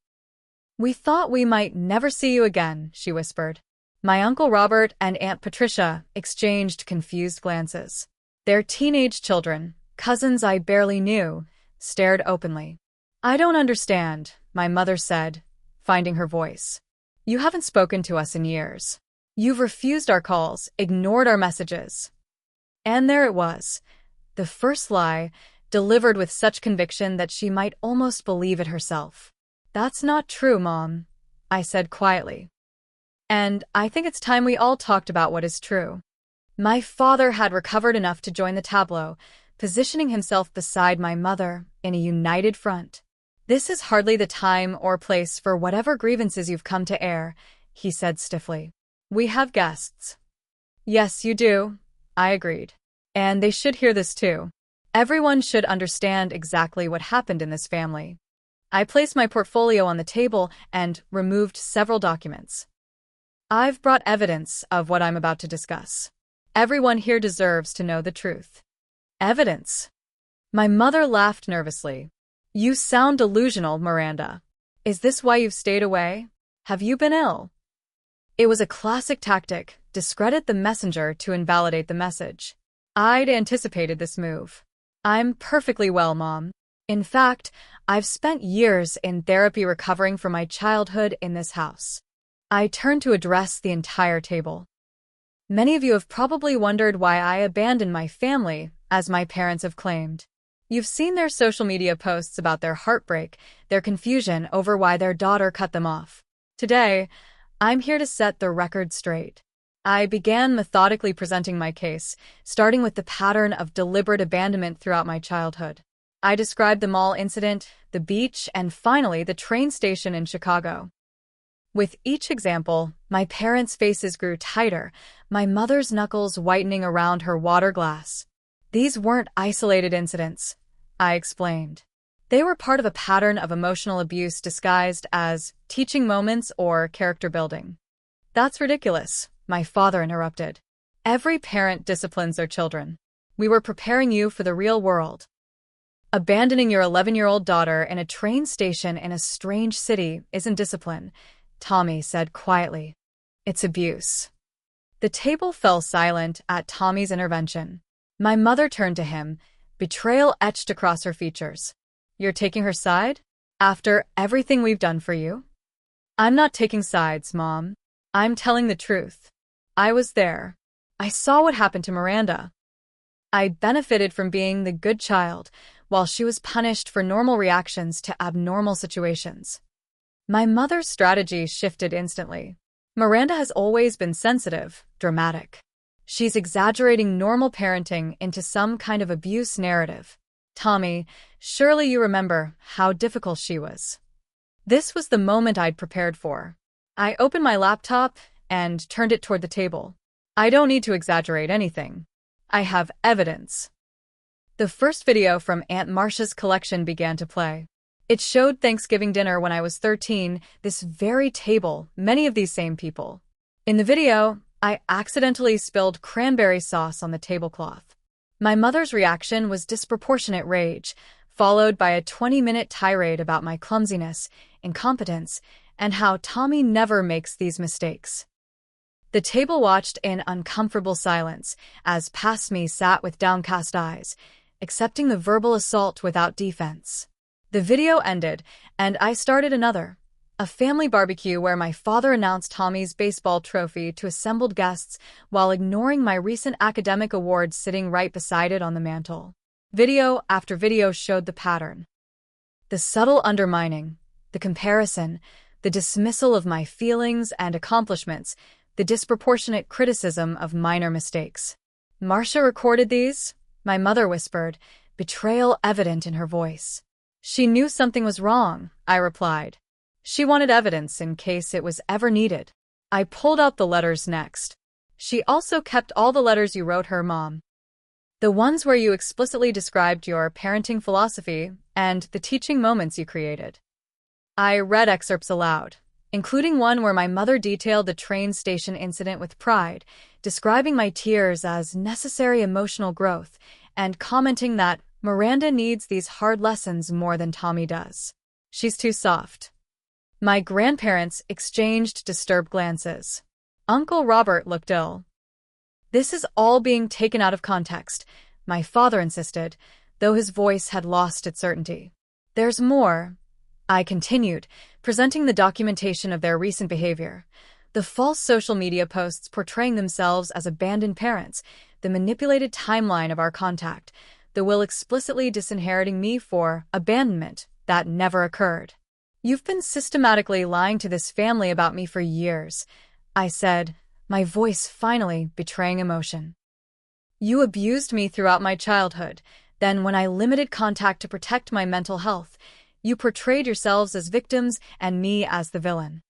We thought we might never see you again, she whispered. My Uncle Robert and Aunt Patricia exchanged confused glances. Their teenage children, cousins I barely knew, stared openly. I don't understand, my mother said, finding her voice. You haven't spoken to us in years. You've refused our calls, ignored our messages. And there it was, the first lie, delivered with such conviction that she might almost believe it herself. That's not true, Mom, I said quietly. And I think it's time we all talked about what is true. My father had recovered enough to join the tableau, positioning himself beside my mother in a united front. This is hardly the time or place for whatever grievances you've come to air, he said stiffly. We have guests. Yes, you do, I agreed. And they should hear this too. Everyone should understand exactly what happened in this family. I placed my portfolio on the table and removed several documents. I've brought evidence of what I'm about to discuss. Everyone here deserves to know the truth. Evidence? My mother laughed nervously. You sound delusional, Miranda. Is this why you've stayed away? Have you been ill? It was a classic tactic, discredit the messenger to invalidate the message. I'd anticipated this move. I'm perfectly well, Mom. In fact, I've spent years in therapy recovering from my childhood in this house. I turned to address the entire table. Many of you have probably wondered why I abandoned my family, as my parents have claimed. You've seen their social media posts about their heartbreak, their confusion over why their daughter cut them off. Today, I'm here to set the record straight. I began methodically presenting my case, starting with the pattern of deliberate abandonment throughout my childhood. I described the mall incident, the beach, and finally the train station in Chicago. With each example, my parents' faces grew tighter, my mother's knuckles whitening around her water glass. These weren't isolated incidents, I explained. They were part of a pattern of emotional abuse disguised as teaching moments or character building. That's ridiculous, my father interrupted. Every parent disciplines their children. We were preparing you for the real world. Abandoning your 11-year-old daughter in a train station in a strange city isn't discipline, Tommy said quietly. It's abuse. The table fell silent at Tommy's intervention. My mother turned to him, betrayal etched across her features. You're taking her side? After everything we've done for you? I'm not taking sides, Mom. I'm telling the truth. I was there. I saw what happened to Miranda. I benefited from being the good child, while she was punished for normal reactions to abnormal situations. My mother's strategy shifted instantly. Miranda has always been sensitive, dramatic. She's exaggerating normal parenting into some kind of abuse narrative. Tommy, surely you remember how difficult she was. This was the moment I'd prepared for. I opened my laptop and turned it toward the table. I don't need to exaggerate anything. I have evidence. The first video from Aunt Marcia's collection began to play. It showed Thanksgiving dinner when I was 13, this very table, many of these same people. In the video, I accidentally spilled cranberry sauce on the tablecloth. My mother's reaction was disproportionate rage, followed by a 20-minute tirade about my clumsiness, incompetence, and how Tommy never makes these mistakes. The table watched in uncomfortable silence as past me sat with downcast eyes, accepting the verbal assault without defense. The video ended, and I started another, a family barbecue where my father announced Tommy's baseball trophy to assembled guests while ignoring my recent academic awards sitting right beside it on the mantel. Video after video showed the pattern. The subtle undermining, the comparison, the dismissal of my feelings and accomplishments, the disproportionate criticism of minor mistakes. "Marcia recorded these?" my mother whispered, betrayal evident in her voice. "She knew something was wrong," I replied. "She wanted evidence in case it was ever needed." I pulled out the letters next. "She also kept all the letters you wrote her, Mom. The ones where you explicitly described your parenting philosophy and the teaching moments you created." I read excerpts aloud, including one where my mother detailed the train station incident with pride, describing my tears as necessary emotional growth, and commenting that Miranda needs these hard lessons more than Tommy does. "She's too soft." My grandparents exchanged disturbed glances. Uncle Robert looked ill. "This is all being taken out of context," my father insisted, though his voice had lost its certainty. "There's more," I continued, presenting the documentation of their recent behavior. The false social media posts portraying themselves as abandoned parents, the manipulated timeline of our contact, the will explicitly disinheriting me for abandonment that never occurred. "You've been systematically lying to this family about me for years," I said, my voice finally betraying emotion. "You abused me throughout my childhood. Then when I limited contact to protect my mental health, you portrayed yourselves as victims and me as the villain."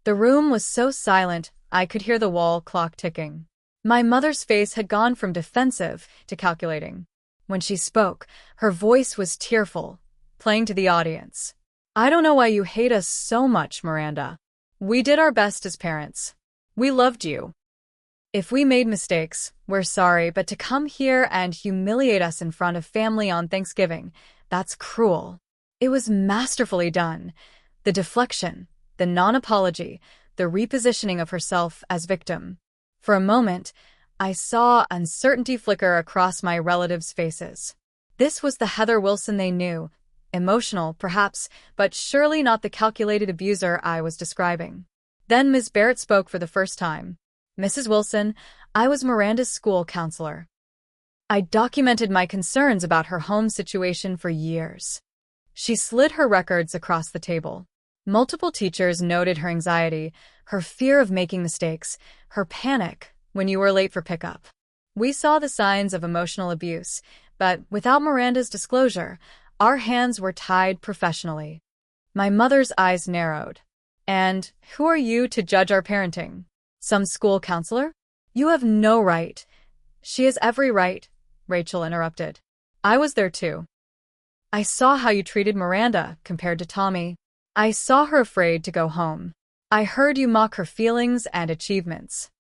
The room was so silent, I could hear the wall clock ticking. My mother's face had gone from defensive to calculating. When she spoke, her voice was tearful, playing to the audience. "I don't know why you hate us so much, Miranda. We did our best as parents. We loved you. If we made mistakes, we're sorry, but to come here and humiliate us in front of family on Thanksgiving, that's cruel." It was masterfully done. The deflection, the non-apology, the repositioning of herself as victim. For a moment, I saw uncertainty flicker across my relatives' faces. This was the Heather Wilson they knew. Emotional, perhaps, but surely not the calculated abuser I was describing. Then Ms. Barrett spoke for the first time. "Mrs. Wilson, I was Miranda's school counselor. I documented my concerns about her home situation for years." She slid her records across the table. Multiple teachers noted her anxiety, her fear of making mistakes, her panic when you were late for pickup. We saw the signs of emotional abuse, but without Miranda's disclosure, our hands were tied professionally. My mother's eyes narrowed. "And who are you to judge our parenting? Some school counselor? You have no right." "She has every right," Rachel interrupted. "I was there too. I saw how you treated Miranda compared to Tommy. I saw her afraid to go home. I heard you mock her feelings and achievements.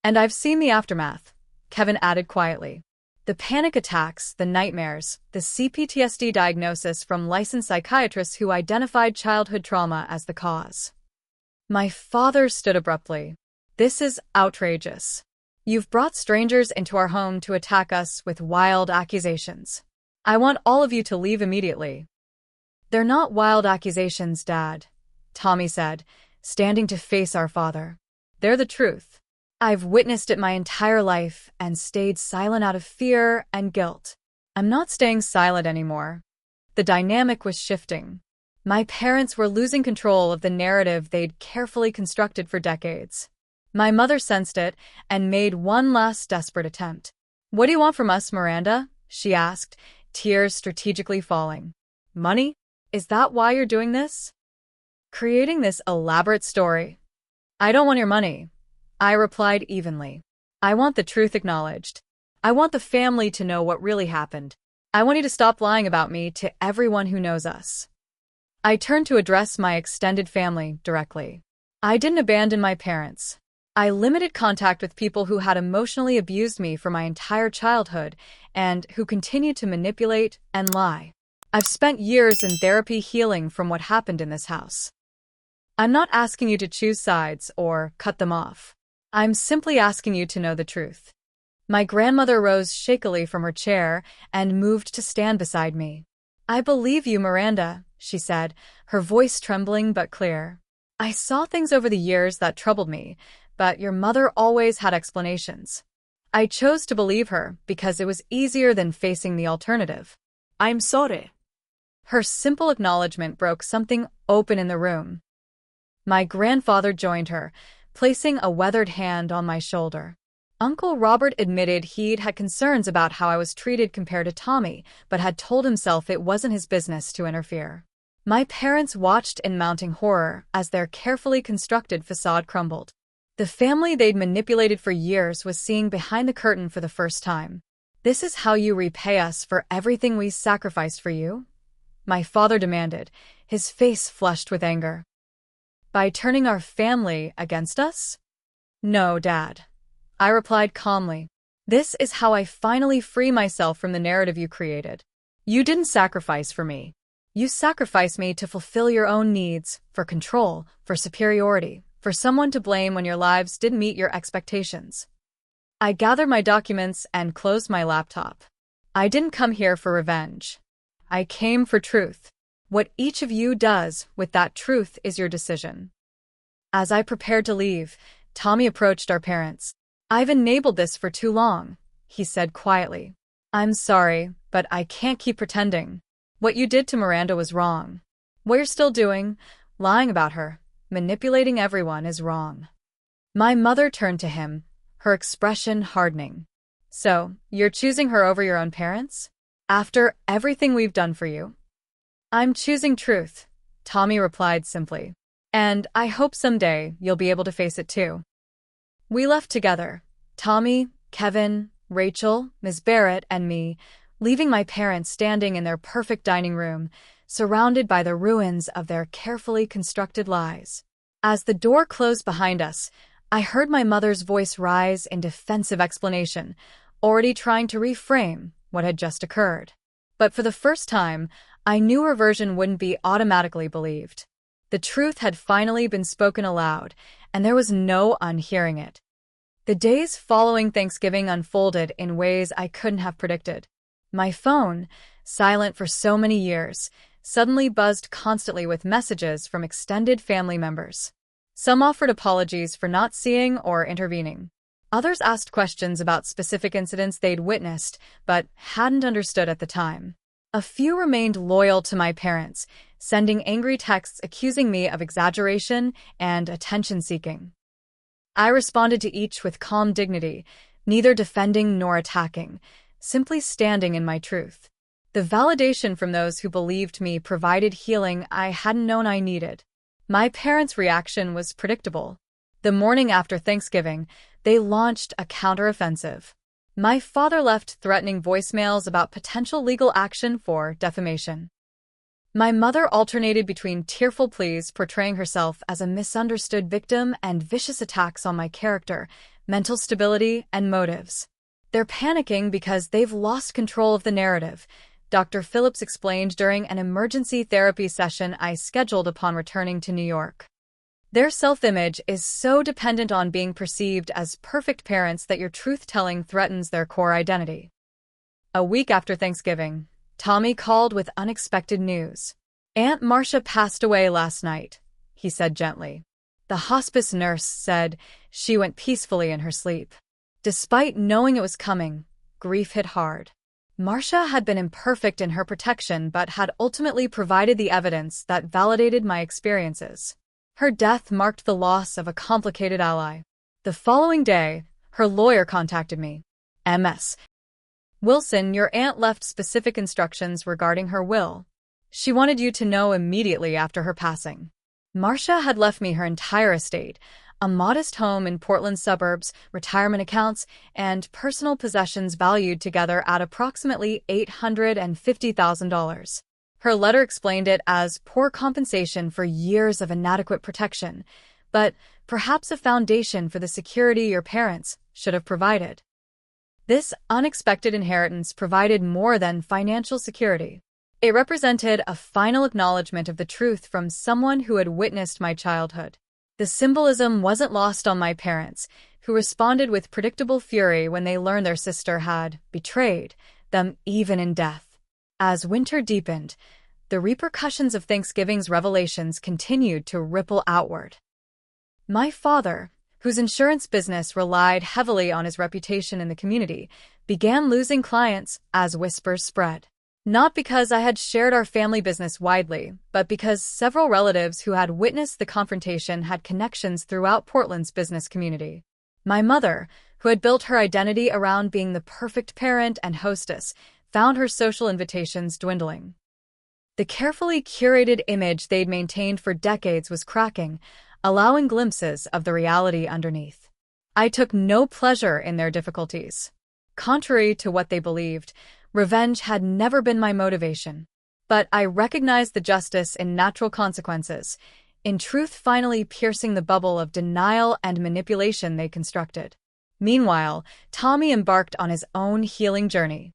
And I've seen the aftermath," Kevin added quietly. "The panic attacks, the nightmares, the CPTSD diagnosis from licensed psychiatrists who identified childhood trauma as the cause." My father stood abruptly. "This is outrageous. You've brought strangers into our home to attack us with wild accusations. I want all of you to leave immediately." "They're not wild accusations, Dad," Tommy said, standing to face our father. "They're the truth. I've witnessed it my entire life and stayed silent out of fear and guilt. I'm not staying silent anymore." The dynamic was shifting. My parents were losing control of the narrative they'd carefully constructed for decades. My mother sensed it and made one last desperate attempt. "What do you want from us, Miranda?" she asked, tears strategically falling. "Money? Is that why you're doing this? Creating this elaborate story?" "I don't want your money," I replied evenly. "I want the truth acknowledged. I want the family to know what really happened. I want you to stop lying about me to everyone who knows us." I turned to address my extended family directly. "I didn't abandon my parents. I limited contact with people who had emotionally abused me for my entire childhood and who continued to manipulate and lie. I've spent years in therapy healing from what happened in this house. I'm not asking you to choose sides or cut them off. I'm simply asking you to know the truth. My grandmother rose shakily from her chair and moved to stand beside me. I believe you, Miranda, she said, her voice trembling but clear. I saw things over the years that troubled me, but your mother always had explanations. I chose to believe her because it was easier than facing the alternative. I'm sorry. Her simple acknowledgement broke something open in the room. My grandfather joined her, placing a weathered hand on my shoulder. Uncle Robert admitted he'd had concerns about how I was treated compared to Tommy, but had told himself it wasn't his business to interfere. My parents watched in mounting horror as their carefully constructed facade crumbled. The family they'd manipulated for years was seeing behind the curtain for the first time. This is how you repay us for everything we sacrificed for you? My father demanded, his face flushed with anger. By turning our family against us? No, Dad. I replied calmly. This is how I finally free myself from the narrative you created. You didn't sacrifice for me. You sacrificed me to fulfill your own needs, for control, for superiority, for someone to blame when your lives didn't meet your expectations. I gathered my documents and closed my laptop. I didn't come here for revenge. I came for truth. What each of you does with that truth is your decision. As I prepared to leave, Tommy approached our parents. I've enabled this for too long, he said quietly. I'm sorry, but I can't keep pretending. What you did to Miranda was wrong. What you're still doing, lying about her, manipulating everyone, is wrong. My mother turned to him, her expression hardening. So, you're choosing her over your own parents? After everything we've done for you? I'm choosing truth, Tommy replied simply. And I hope someday you'll be able to face it too. We left together, Tommy, Kevin, Rachel, Ms. Barrett, and me, leaving my parents standing in their perfect dining room, surrounded by the ruins of their carefully constructed lies. As the door closed behind us, I heard my mother's voice rise in defensive explanation, already trying to reframe what had just occurred. But for the first time, I knew her version wouldn't be automatically believed. The truth had finally been spoken aloud, and there was no unhearing it. The days following Thanksgiving unfolded in ways I couldn't have predicted. My phone, silent for so many years, suddenly buzzed constantly with messages from extended family members. Some offered apologies for not seeing or intervening. Others asked questions about specific incidents they'd witnessed but hadn't understood at the time. A few remained loyal to my parents, sending angry texts accusing me of exaggeration and attention-seeking. I responded to each with calm dignity, neither defending nor attacking, simply standing in my truth. The validation from those who believed me provided healing I hadn't known I needed. My parents' reaction was predictable. The morning after Thanksgiving, they launched a counteroffensive. My father left threatening voicemails about potential legal action for defamation. My mother alternated between tearful pleas portraying herself as a misunderstood victim and vicious attacks on my character, mental stability, and motives. They're panicking because they've lost control of the narrative, Dr. Phillips explained during an emergency therapy session I scheduled upon returning to New York. Their self-image is so dependent on being perceived as perfect parents that your truth-telling threatens their core identity. A week after Thanksgiving, Tommy called with unexpected news. Aunt Marcia passed away last night, he said gently. The hospice nurse said she went peacefully in her sleep. Despite knowing it was coming, grief hit hard. Marcia had been imperfect in her protection but had ultimately provided the evidence that validated my experiences. Her death marked the loss of a complicated ally. The following day, her lawyer contacted me. Ms. Wilson, your aunt left specific instructions regarding her will. She wanted you to know immediately after her passing. Marcia had left me her entire estate, a modest home in Portland suburbs, retirement accounts, and personal possessions valued together at approximately $850,000. Her letter explained it as poor compensation for years of inadequate protection, but perhaps a foundation for the security your parents should have provided. This unexpected inheritance provided more than financial security. It represented a final acknowledgement of the truth from someone who had witnessed my childhood. The symbolism wasn't lost on my parents, who responded with predictable fury when they learned their sister had betrayed them even in death. As winter deepened, the repercussions of Thanksgiving's revelations continued to ripple outward. My father, whose insurance business relied heavily on his reputation in the community, began losing clients as whispers spread. Not because I had shared our family business widely, but because several relatives who had witnessed the confrontation had connections throughout Portland's business community. My mother, who had built her identity around being the perfect parent and hostess, found her social invitations dwindling. The carefully curated image they'd maintained for decades was cracking, allowing glimpses of the reality underneath. I took no pleasure in their difficulties. Contrary to what they believed, revenge had never been my motivation. But I recognized the justice in natural consequences, in truth finally piercing the bubble of denial and manipulation they constructed. Meanwhile, Tommy embarked on his own healing journey.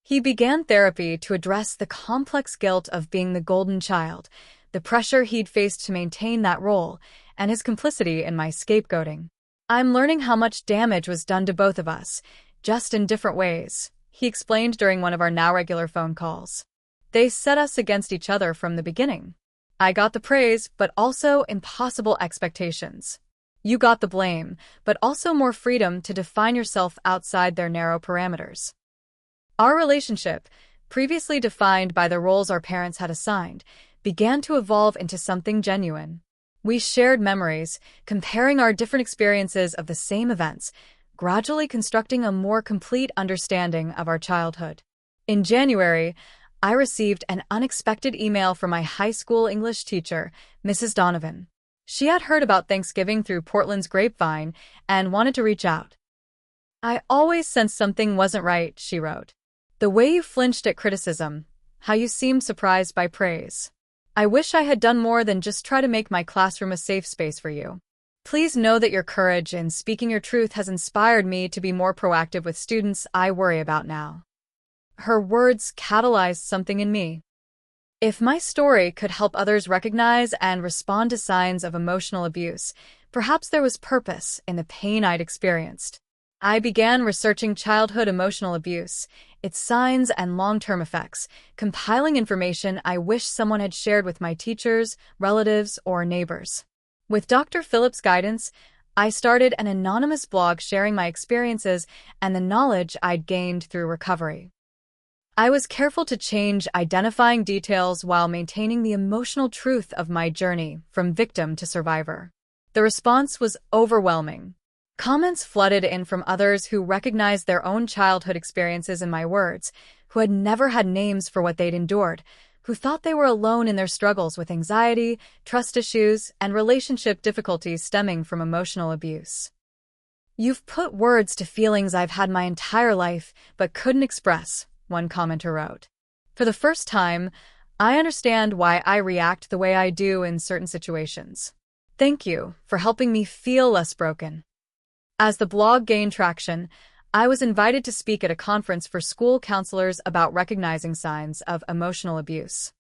He began therapy to address the complex guilt of being the golden child, the pressure he'd faced to maintain that role, and his complicity in my scapegoating. "I'm learning how much damage was done to both of us, just in different ways," he explained during one of our now regular phone calls. "They set us against each other from the beginning. I got the praise, but also impossible expectations. You got the blame, but also more freedom to define yourself outside their narrow parameters." Our relationship, previously defined by the roles our parents had assigned, began to evolve into something genuine. We shared memories, comparing our different experiences of the same events, gradually constructing a more complete understanding of our childhood. In January, I received an unexpected email from my high school English teacher, Mrs. Donovan. She had heard about Thanksgiving through Portland's grapevine and wanted to reach out. "I always sensed something wasn't right," she wrote. "The way you flinched at criticism, how you seemed surprised by praise. I wish I had done more than just try to make my classroom a safe space for you. Please know that your courage in speaking your truth has inspired me to be more proactive with students I worry about now." Her words catalyzed something in me. If my story could help others recognize and respond to signs of emotional abuse, perhaps there was purpose in the pain I'd experienced. I began researching childhood emotional abuse, its signs and long-term effects, compiling information I wish someone had shared with my teachers, relatives, or neighbors. With Dr. Phillips' guidance, I started an anonymous blog sharing my experiences and the knowledge I'd gained through recovery. I was careful to change identifying details while maintaining the emotional truth of my journey from victim to survivor. The response was overwhelming. Comments flooded in from others who recognized their own childhood experiences in my words, who had never had names for what they'd endured, who thought they were alone in their struggles with anxiety, trust issues, and relationship difficulties stemming from emotional abuse. "You've put words to feelings I've had my entire life but couldn't express," one commenter wrote. "For the first time, I understand why I react the way I do in certain situations. Thank you for helping me feel less broken." As the blog gained traction, I was invited to speak at a conference for school counselors about recognizing signs of emotional abuse.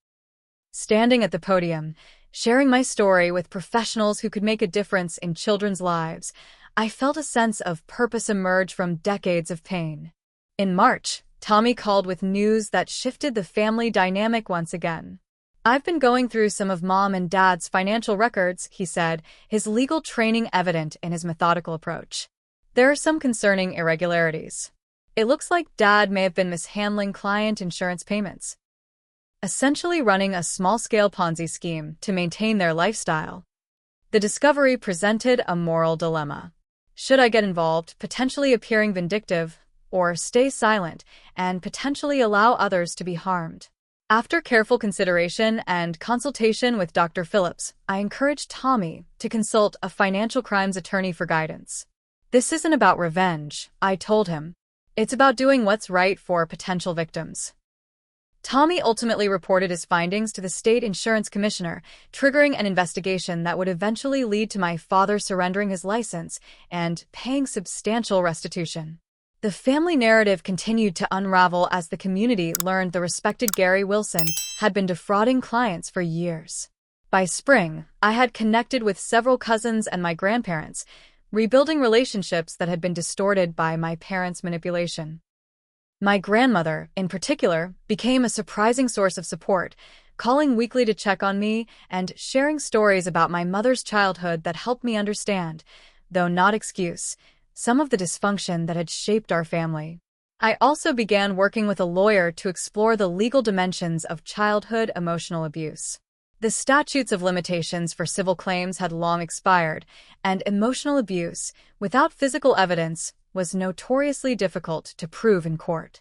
Standing at the podium, sharing my story with professionals who could make a difference in children's lives, I felt a sense of purpose emerge from decades of pain. In March, Tommy called with news that shifted the family dynamic once again. "I've been going through some of Mom and Dad's financial records," he said, his legal training evident in his methodical approach. "There are some concerning irregularities. It looks like Dad may have been mishandling client insurance payments, essentially running a small-scale Ponzi scheme to maintain their lifestyle." The discovery presented a moral dilemma. Should I get involved, potentially appearing vindictive, or stay silent and potentially allow others to be harmed? After careful consideration and consultation with Dr. Phillips, I encouraged Tommy to consult a financial crimes attorney for guidance. "This isn't about revenge," I told him. "It's about doing what's right for potential victims." Tommy ultimately reported his findings to the state insurance commissioner, triggering an investigation that would eventually lead to my father surrendering his license and paying substantial restitution. The family narrative continued to unravel as the community learned the respected Gary Wilson had been defrauding clients for years. By spring, I had connected with several cousins and my grandparents, rebuilding relationships that had been distorted by my parents' manipulation. My grandmother, in particular, became a surprising source of support, calling weekly to check on me and sharing stories about my mother's childhood that helped me understand, though not excuse, some of the dysfunction that had shaped our family. I also began working with a lawyer to explore the legal dimensions of childhood emotional abuse. The statutes of limitations for civil claims had long expired, and emotional abuse, without physical evidence, was notoriously difficult to prove in court.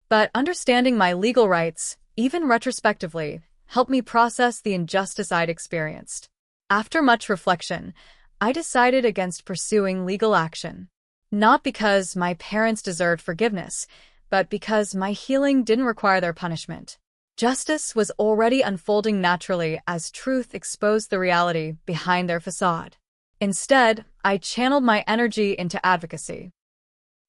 But understanding my legal rights, even retrospectively, helped me process the injustice I'd experienced. After much reflection, I decided against pursuing legal action. Not because my parents deserved forgiveness, but because my healing didn't require their punishment. Justice was already unfolding naturally as truth exposed the reality behind their facade. Instead, I channeled my energy into advocacy.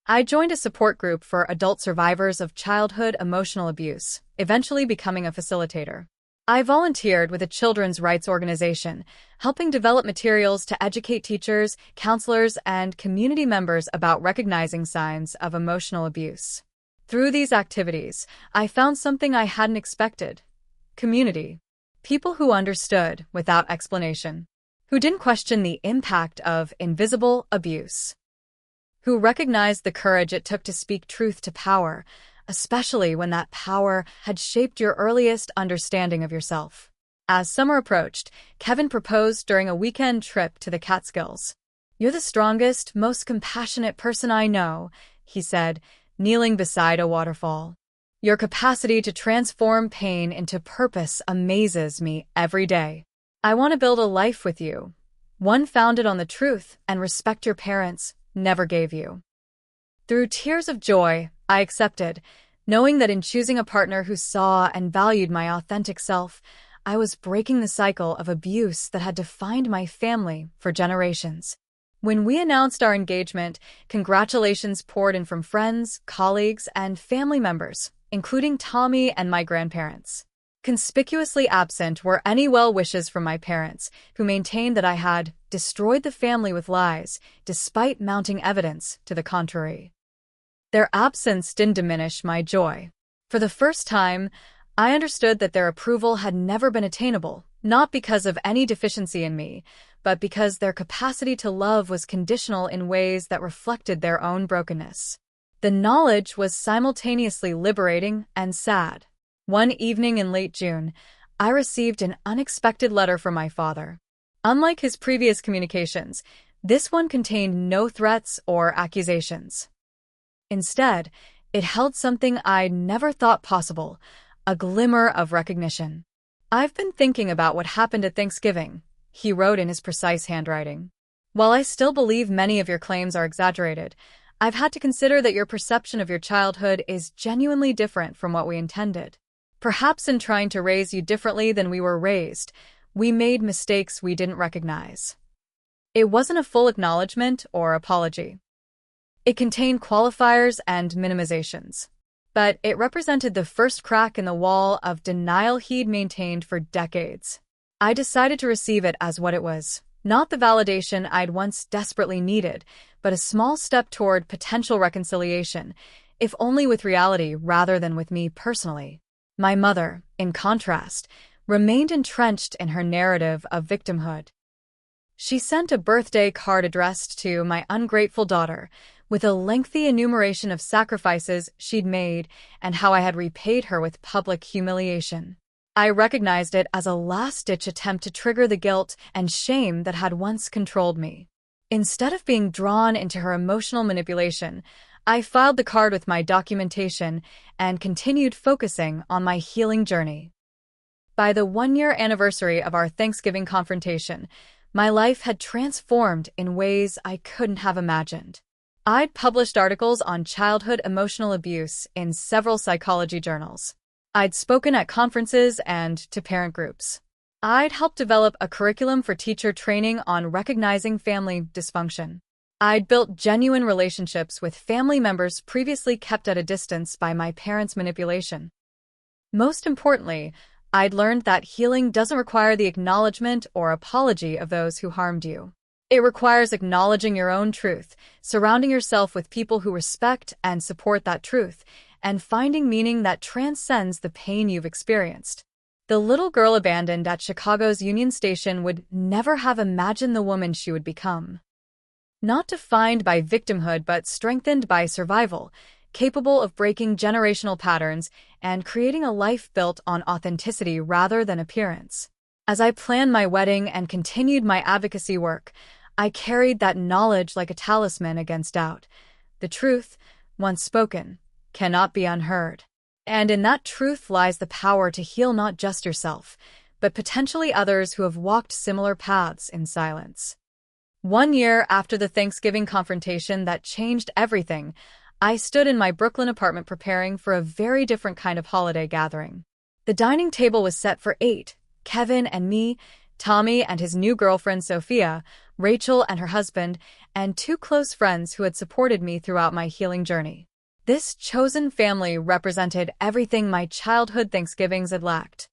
I joined a support group for adult survivors of childhood emotional abuse, eventually becoming a facilitator. I volunteered with a children's rights organization, helping develop materials to educate teachers, counselors, and community members about recognizing signs of emotional abuse. Through these activities, I found something I hadn't expected: community. People who understood without explanation, who didn't question the impact of invisible abuse, who recognized the courage it took to speak truth to power, especially when that power had shaped your earliest understanding of yourself. As summer approached, Kevin proposed during a weekend trip to the Catskills. "You're the strongest, most compassionate person I know," he said, kneeling beside a waterfall. "Your capacity to transform pain into purpose amazes me every day. I want to build a life with you, one founded on the truth and respect your parents never gave you." Through tears of joy, I accepted, knowing that in choosing a partner who saw and valued my authentic self, I was breaking the cycle of abuse that had defined my family for generations. When we announced our engagement, congratulations poured in from friends, colleagues, and family members, including Tommy and my grandparents. Conspicuously absent were any well wishes from my parents, who maintained that I had destroyed the family with lies, despite mounting evidence to the contrary. Their absence didn't diminish my joy. For the first time, I understood that their approval had never been attainable, not because of any deficiency in me, but because their capacity to love was conditional in ways that reflected their own brokenness. The knowledge was simultaneously liberating and sad. One evening in late June, I received an unexpected letter from my father. Unlike his previous communications, this one contained no threats or accusations. Instead, it held something I'd never thought possible: a glimmer of recognition. "I've been thinking about what happened at Thanksgiving," he wrote in his precise handwriting. "While I still believe many of your claims are exaggerated, I've had to consider that your perception of your childhood is genuinely different from what we intended. Perhaps in trying to raise you differently than we were raised, we made mistakes we didn't recognize." It wasn't a full acknowledgement or apology. It contained qualifiers and minimizations. But it represented the first crack in the wall of denial he'd maintained for decades. I decided to receive it as what it was: not the validation I'd once desperately needed, but a small step toward potential reconciliation, if only with reality rather than with me personally. My mother, in contrast, remained entrenched in her narrative of victimhood. She sent a birthday card addressed to my ungrateful daughter, with a lengthy enumeration of sacrifices she'd made and how I had repaid her with public humiliation. I recognized it as a last-ditch attempt to trigger the guilt and shame that had once controlled me. Instead of being drawn into her emotional manipulation, I filed the card with my documentation and continued focusing on my healing journey. By the one-year anniversary of our Thanksgiving confrontation, my life had transformed in ways I couldn't have imagined. I'd published articles on childhood emotional abuse in several psychology journals. I'd spoken at conferences and to parent groups. I'd helped develop a curriculum for teacher training on recognizing family dysfunction. I'd built genuine relationships with family members previously kept at a distance by my parents' manipulation. Most importantly, I'd learned that healing doesn't require the acknowledgement or apology of those who harmed you. It requires acknowledging your own truth, surrounding yourself with people who respect and support that truth, and finding meaning that transcends the pain you've experienced. The little girl abandoned at Chicago's Union Station would never have imagined the woman she would become. Not defined by victimhood but strengthened by survival, capable of breaking generational patterns and creating a life built on authenticity rather than appearance. As I planned my wedding and continued my advocacy work, I carried that knowledge like a talisman against doubt. The truth, once spoken, cannot be unheard. And in that truth lies the power to heal not just yourself, but potentially others who have walked similar paths in silence. 1 year after the Thanksgiving confrontation that changed everything, I stood in my Brooklyn apartment preparing for a very different kind of holiday gathering. The dining table was set for 8, Kevin and me, Tommy and his new girlfriend Sophia, Rachel and her husband, and 2 close friends who had supported me throughout my healing journey. This chosen family represented everything my childhood Thanksgivings had lacked.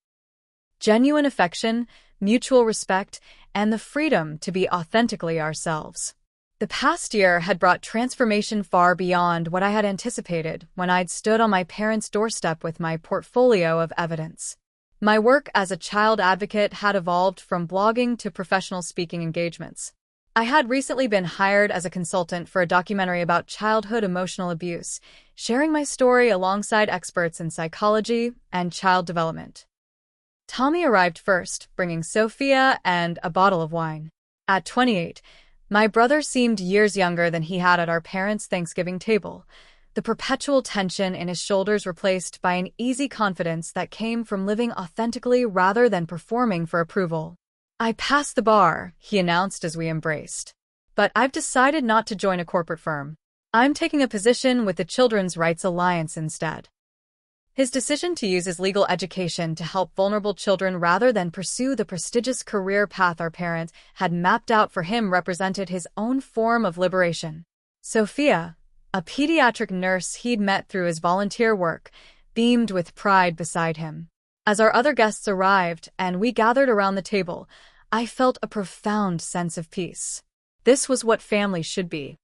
Genuine affection, mutual respect, and the freedom to be authentically ourselves. The past year had brought transformation far beyond what I had anticipated when I'd stood on my parents' doorstep with my portfolio of evidence. My work as a child advocate had evolved from blogging to professional speaking engagements. I had recently been hired as a consultant for a documentary about childhood emotional abuse, sharing my story alongside experts in psychology and child development. Tommy arrived first, bringing Sophia and a bottle of wine. At 28, my brother seemed years younger than he had at our parents' Thanksgiving table, the perpetual tension in his shoulders replaced by an easy confidence that came from living authentically rather than performing for approval. "I passed the bar," he announced as we embraced. "But I've decided not to join a corporate firm. I'm taking a position with the Children's Rights Alliance instead." His decision to use his legal education to help vulnerable children rather than pursue the prestigious career path our parents had mapped out for him represented his own form of liberation. Sophia, a pediatric nurse he'd met through his volunteer work, beamed with pride beside him. As our other guests arrived and we gathered around the table, I felt a profound sense of peace. This was what family should be.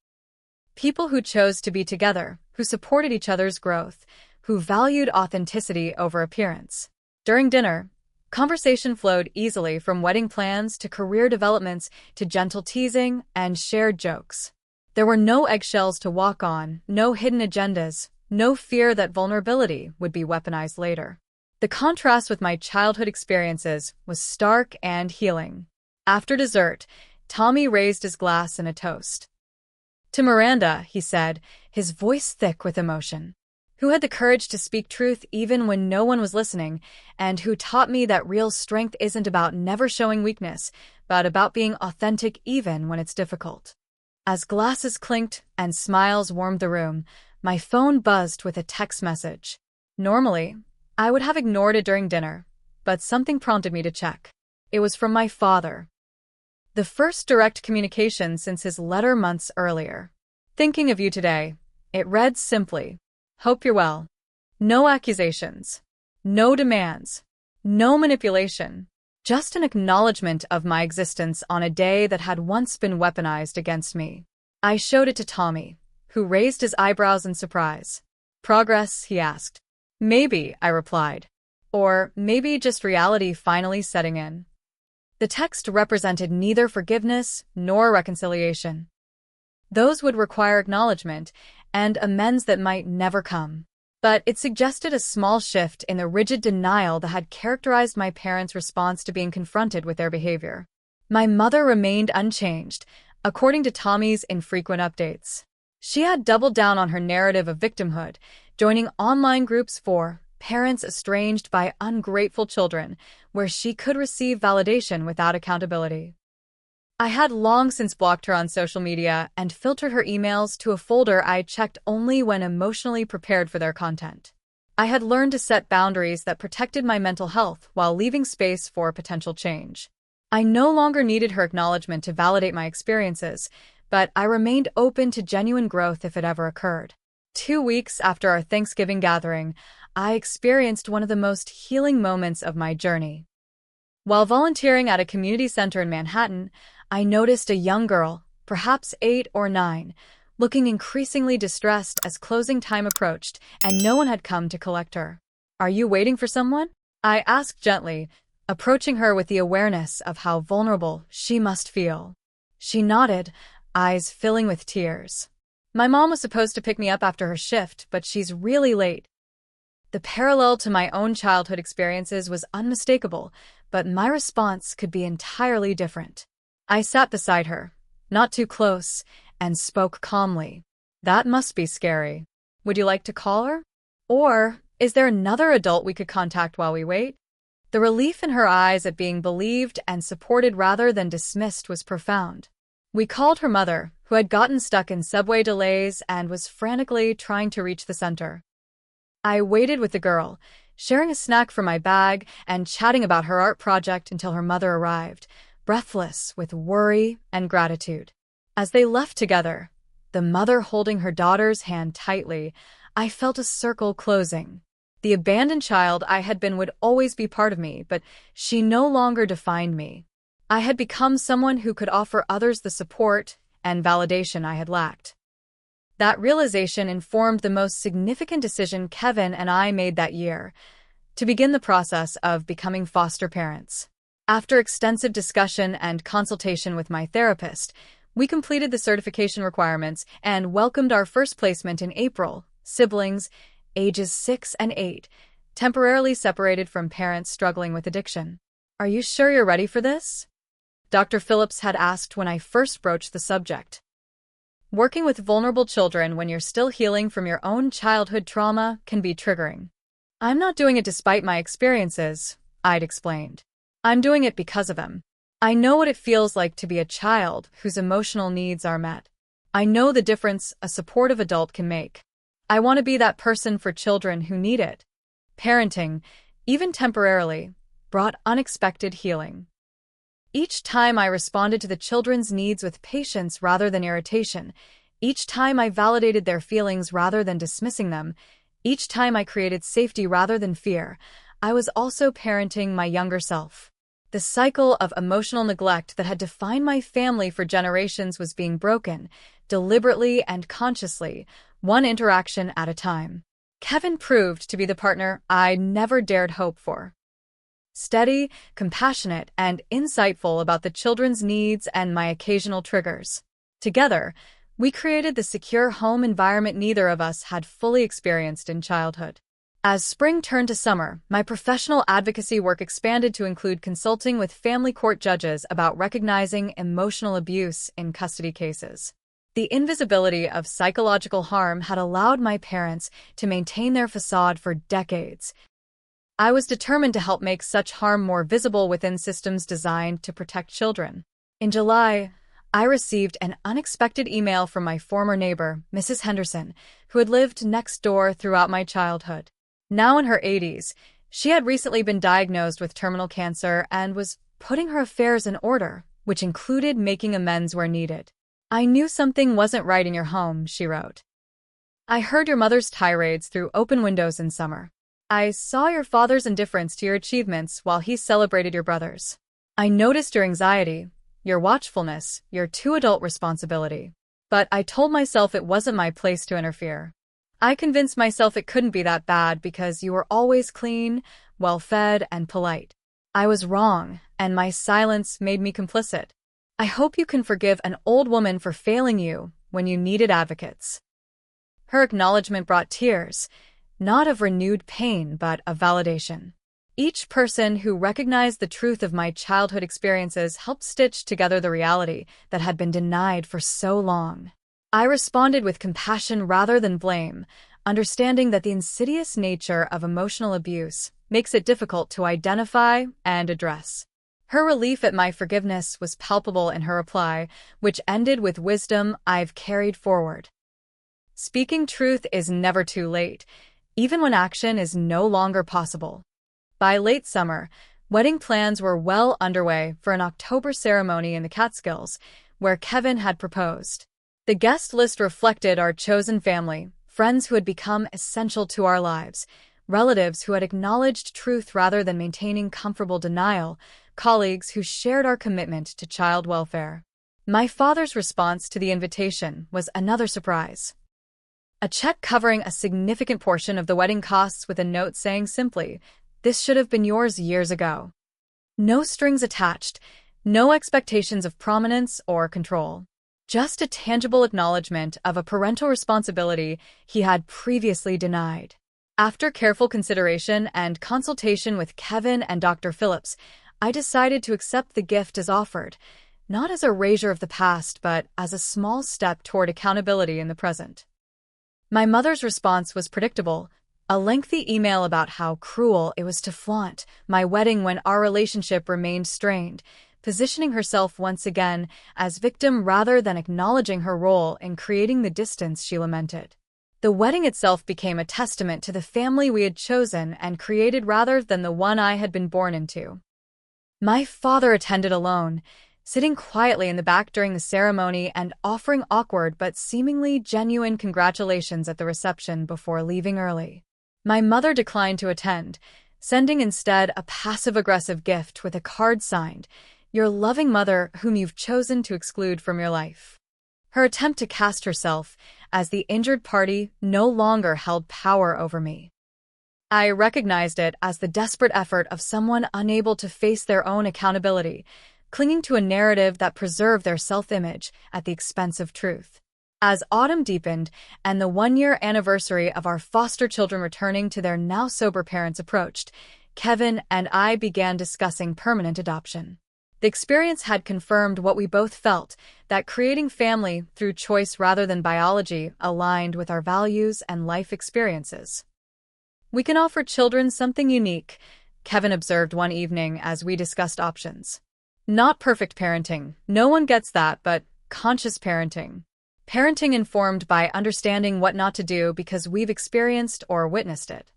People who chose to be together, who supported each other's growth, who valued authenticity over appearance. During dinner, conversation flowed easily from wedding plans to career developments to gentle teasing and shared jokes. There were no eggshells to walk on, no hidden agendas, no fear that vulnerability would be weaponized later. The contrast with my childhood experiences was stark and healing. After dessert, Tommy raised his glass in a toast. "To Miranda," he said, his voice thick with emotion, "who had the courage to speak truth even when no one was listening, and who taught me that real strength isn't about never showing weakness, but about being authentic even when it's difficult." As glasses clinked and smiles warmed the room, my phone buzzed with a text message. Normally, I would have ignored it during dinner, but something prompted me to check. It was from my father. The first direct communication since his letter months earlier. "Thinking of you today." It read simply, "Hope you're well. No accusations. No demands. No manipulation. Just an acknowledgement of my existence on a day that had once been weaponized against me." I showed it to Tommy, who raised his eyebrows in surprise. "Progress?" he asked. "Maybe," I replied. Or maybe just reality finally setting in. The text represented neither forgiveness nor reconciliation. Those would require acknowledgement and amends that might never come. But it suggested a small shift in the rigid denial that had characterized my parents' response to being confronted with their behavior. My mother remained unchanged, according to Tommy's infrequent updates. She had doubled down on her narrative of victimhood, joining online groups for parents estranged by ungrateful children, where she could receive validation without accountability. I had long since blocked her on social media and filtered her emails to a folder I checked only when emotionally prepared for their content. I had learned to set boundaries that protected my mental health while leaving space for potential change. I no longer needed her acknowledgement to validate my experiences, but I remained open to genuine growth if it ever occurred. 2 weeks after our Thanksgiving gathering, I experienced one of the most healing moments of my journey. While volunteering at a community center in Manhattan, I noticed a young girl, perhaps 8 or 9, looking increasingly distressed as closing time approached and no one had come to collect her. "Are you waiting for someone?" I asked gently, approaching her with the awareness of how vulnerable she must feel. She nodded, eyes filling with tears. "My mom was supposed to pick me up after her shift, but she's really late." The parallel to my own childhood experiences was unmistakable, but my response could be entirely different. I sat beside her, not too close, and spoke calmly. "That must be scary. Would you like to call her? Or is there another adult we could contact while we wait?" The relief in her eyes at being believed and supported rather than dismissed was profound. We called her mother, who had gotten stuck in subway delays and was frantically trying to reach the center. I waited with the girl, sharing a snack from my bag and chatting about her art project until her mother arrived, breathless with worry and gratitude. As they left together, the mother holding her daughter's hand tightly, I felt a circle closing. The abandoned child I had been would always be part of me, but she no longer defined me. I had become someone who could offer others the support and validation I had lacked. That realization informed the most significant decision Kevin and I made that year, to begin the process of becoming foster parents. After extensive discussion and consultation with my therapist, we completed the certification requirements and welcomed our first placement in April, siblings, ages 6 and 8, temporarily separated from parents struggling with addiction. "Are you sure you're ready for this?" Dr. Phillips had asked when I first broached the subject. Working with vulnerable children when you're still healing from your own childhood trauma can be triggering. "I'm not doing it despite my experiences," I'd explained. "I'm doing it because of them. I know what it feels like to be a child whose emotional needs are met. I know the difference a supportive adult can make. I want to be that person for children who need it." Parenting, even temporarily, brought unexpected healing. Each time I responded to the children's needs with patience rather than irritation, each time I validated their feelings rather than dismissing them, each time I created safety rather than fear, I was also parenting my younger self. The cycle of emotional neglect that had defined my family for generations was being broken, deliberately and consciously, one interaction at a time. Kevin proved to be the partner I never dared hope for. Steady, compassionate, and insightful about the children's needs and my occasional triggers. Together, we created the secure home environment neither of us had fully experienced in childhood. As spring turned to summer, my professional advocacy work expanded to include consulting with family court judges about recognizing emotional abuse in custody cases. The invisibility of psychological harm had allowed my parents to maintain their facade for decades. I was determined to help make such harm more visible within systems designed to protect children. In July, I received an unexpected email from my former neighbor, Mrs. Henderson, who had lived next door throughout my childhood. Now in her 80s, she had recently been diagnosed with terminal cancer and was putting her affairs in order, which included making amends where needed. "I knew something wasn't right in your home," she wrote. "I heard your mother's tirades through open windows in summer. I saw your father's indifference to your achievements while he celebrated your brother's. I noticed your anxiety, your watchfulness, your two-adult responsibility. But I told myself it wasn't my place to interfere. I convinced myself it couldn't be that bad because you were always clean, well-fed, and polite. I was wrong, and my silence made me complicit. I hope you can forgive an old woman for failing you when you needed advocates." Her acknowledgement brought tears, not of renewed pain but of validation. Each person who recognized the truth of my childhood experiences helped stitch together the reality that had been denied for so long. I responded with compassion rather than blame, understanding that the insidious nature of emotional abuse makes it difficult to identify and address. Her relief at my forgiveness was palpable in her reply, which ended with wisdom I've carried forward. "Speaking truth is never too late. even when action is no longer possible. By late summer, wedding plans were well underway for an October ceremony in the Catskills, where Kevin had proposed. The guest list reflected our chosen family, friends who had become essential to our lives, relatives who had acknowledged truth rather than maintaining comfortable denial, colleagues who shared our commitment to child welfare. My father's response to the invitation was another surprise. A check covering a significant portion of the wedding costs with a note saying simply, "This should have been yours years ago." No strings attached, no expectations of prominence or control. Just a tangible acknowledgement of a parental responsibility he had previously denied. After careful consideration and consultation with Kevin and Dr. Phillips, I decided to accept the gift as offered, not as a erasure of the past, but as a small step toward accountability in the present. My mother's response was predictable, a lengthy email about how cruel it was to flaunt my wedding when our relationship remained strained, positioning herself once again as victim rather than acknowledging her role in creating the distance she lamented. The wedding itself became a testament to the family we had chosen and created rather than the one I had been born into. My father attended alone, sitting quietly in the back during the ceremony and offering awkward but seemingly genuine congratulations at the reception before leaving early. My mother declined to attend, sending instead a passive-aggressive gift with a card signed, "Your loving mother whom you've chosen to exclude from your life." Her attempt to cast herself as the injured party no longer held power over me. I recognized it as the desperate effort of someone unable to face their own accountability, clinging to a narrative that preserved their self-image at the expense of truth. As autumn deepened and the one-year anniversary of our foster children returning to their now-sober parents approached, Kevin and I began discussing permanent adoption. The experience had confirmed what we both felt, that creating family through choice rather than biology aligned with our values and life experiences. "We can offer children something unique," Kevin observed one evening as we discussed options. "Not perfect parenting, no one gets that, but conscious parenting. Parenting informed by understanding what not to do because we've experienced or witnessed it."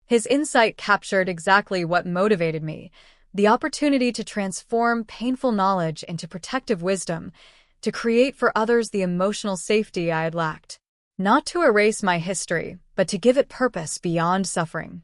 His insight captured exactly what motivated me, the opportunity to transform painful knowledge into protective wisdom, to create for others the emotional safety I had lacked. Not to erase my history, but to give it purpose beyond suffering.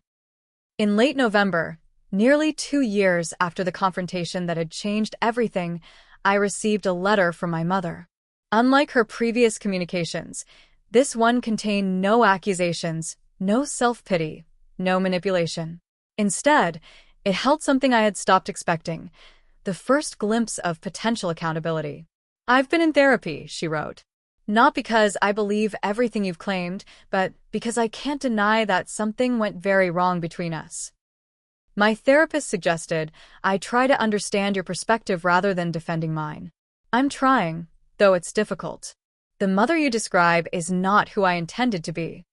In late November, nearly 2 years after the confrontation that had changed everything, I received a letter from my mother. Unlike her previous communications, this one contained no accusations, no self-pity, no manipulation. Instead, it held something I had stopped expecting, the first glimpse of potential accountability. "I've been in therapy," she wrote. "Not because I believe everything you've claimed, but because I can't deny that something went very wrong between us. My therapist suggested I try to understand your perspective rather than defending mine. I'm trying, though it's difficult. The mother you describe is not who I intended to be."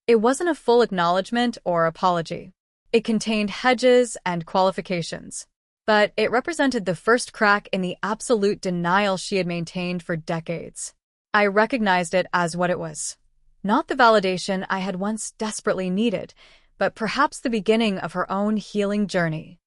It wasn't a full acknowledgement or apology. It contained hedges and qualifications, but it represented the first crack in the absolute denial she had maintained for decades. I recognized it as what it was. Not the validation I had once desperately needed, but perhaps the beginning of her own healing journey.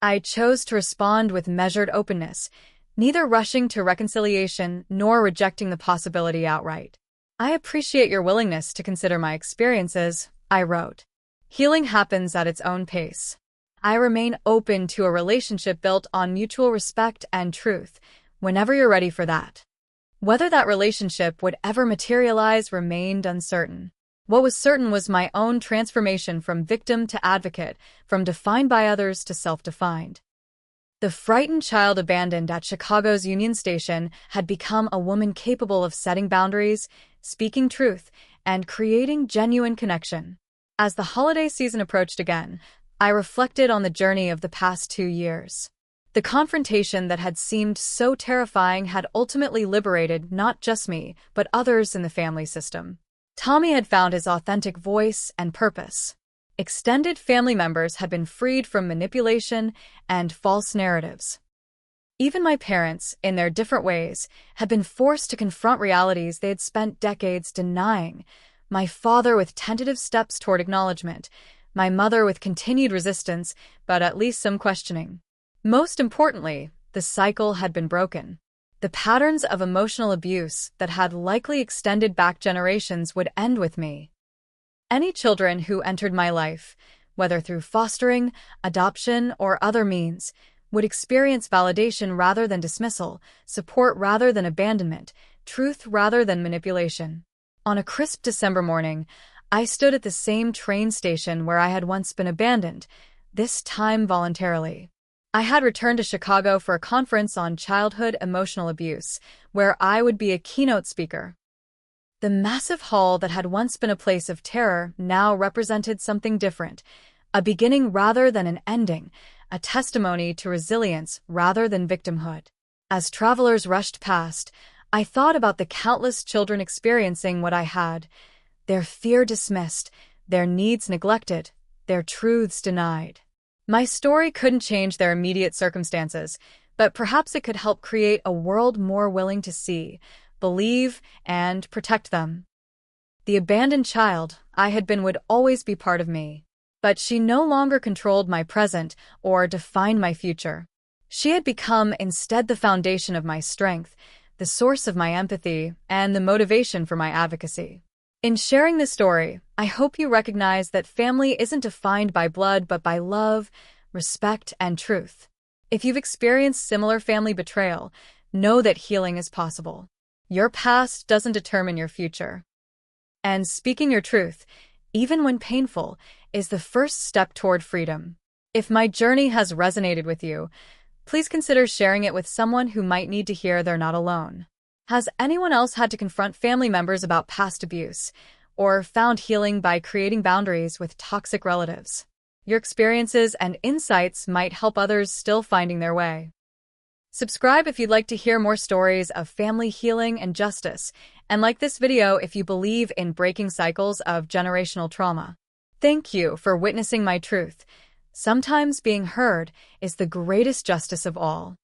I chose to respond with measured openness, neither rushing to reconciliation nor rejecting the possibility outright. "I appreciate your willingness to consider my experiences," I wrote. "Healing happens at its own pace. I remain open to a relationship built on mutual respect and truth, whenever you're ready for that." Whether that relationship would ever materialize remained uncertain. What was certain was my own transformation from victim to advocate, from defined by others to self-defined. The frightened child abandoned at Chicago's Union Station had become a woman capable of setting boundaries, speaking truth, and creating genuine connection. As the holiday season approached again, I reflected on the journey of the past 2 years. The confrontation that had seemed so terrifying had ultimately liberated not just me, but others in the family system. Tommy had found his authentic voice and purpose. Extended family members had been freed from manipulation and false narratives. Even my parents, in their different ways, had been forced to confront realities they had spent decades denying. my father with tentative steps toward acknowledgement, my mother with continued resistance, but at least some questioning. Most importantly, the cycle had been broken. The patterns of emotional abuse that had likely extended back generations would end with me. Any children who entered my life, whether through fostering, adoption, or other means, would experience validation rather than dismissal, support rather than abandonment, truth rather than manipulation. On a crisp December morning, I stood at the same train station where I had once been abandoned, this time voluntarily. I had returned to Chicago for a conference on childhood emotional abuse, where I would be a keynote speaker. The massive hall that had once been a place of terror now represented something different, a beginning rather than an ending, a testimony to resilience rather than victimhood. As travelers rushed past, I thought about the countless children experiencing what I had, their fear dismissed, their needs neglected, their truths denied. My story couldn't change their immediate circumstances, but perhaps it could help create a world more willing to see, believe, and protect them. The abandoned child I had been would always be part of me, but she no longer controlled my present or defined my future. She had become instead the foundation of my strength, the source of my empathy, and the motivation for my advocacy. In sharing this story, I hope you recognize that family isn't defined by blood but by love, respect, and truth. If you've experienced similar family betrayal, know that healing is possible. Your past doesn't determine your future. And speaking your truth, even when painful, is the first step toward freedom. If my journey has resonated with you, please consider sharing it with someone who might need to hear they're not alone. Has anyone else had to confront family members about past abuse, or found healing by creating boundaries with toxic relatives? Your experiences and insights might help others still finding their way. Subscribe if you'd like to hear more stories of family healing and justice, and like this video if you believe in breaking cycles of generational trauma. Thank you for witnessing my truth. Sometimes being heard is the greatest justice of all.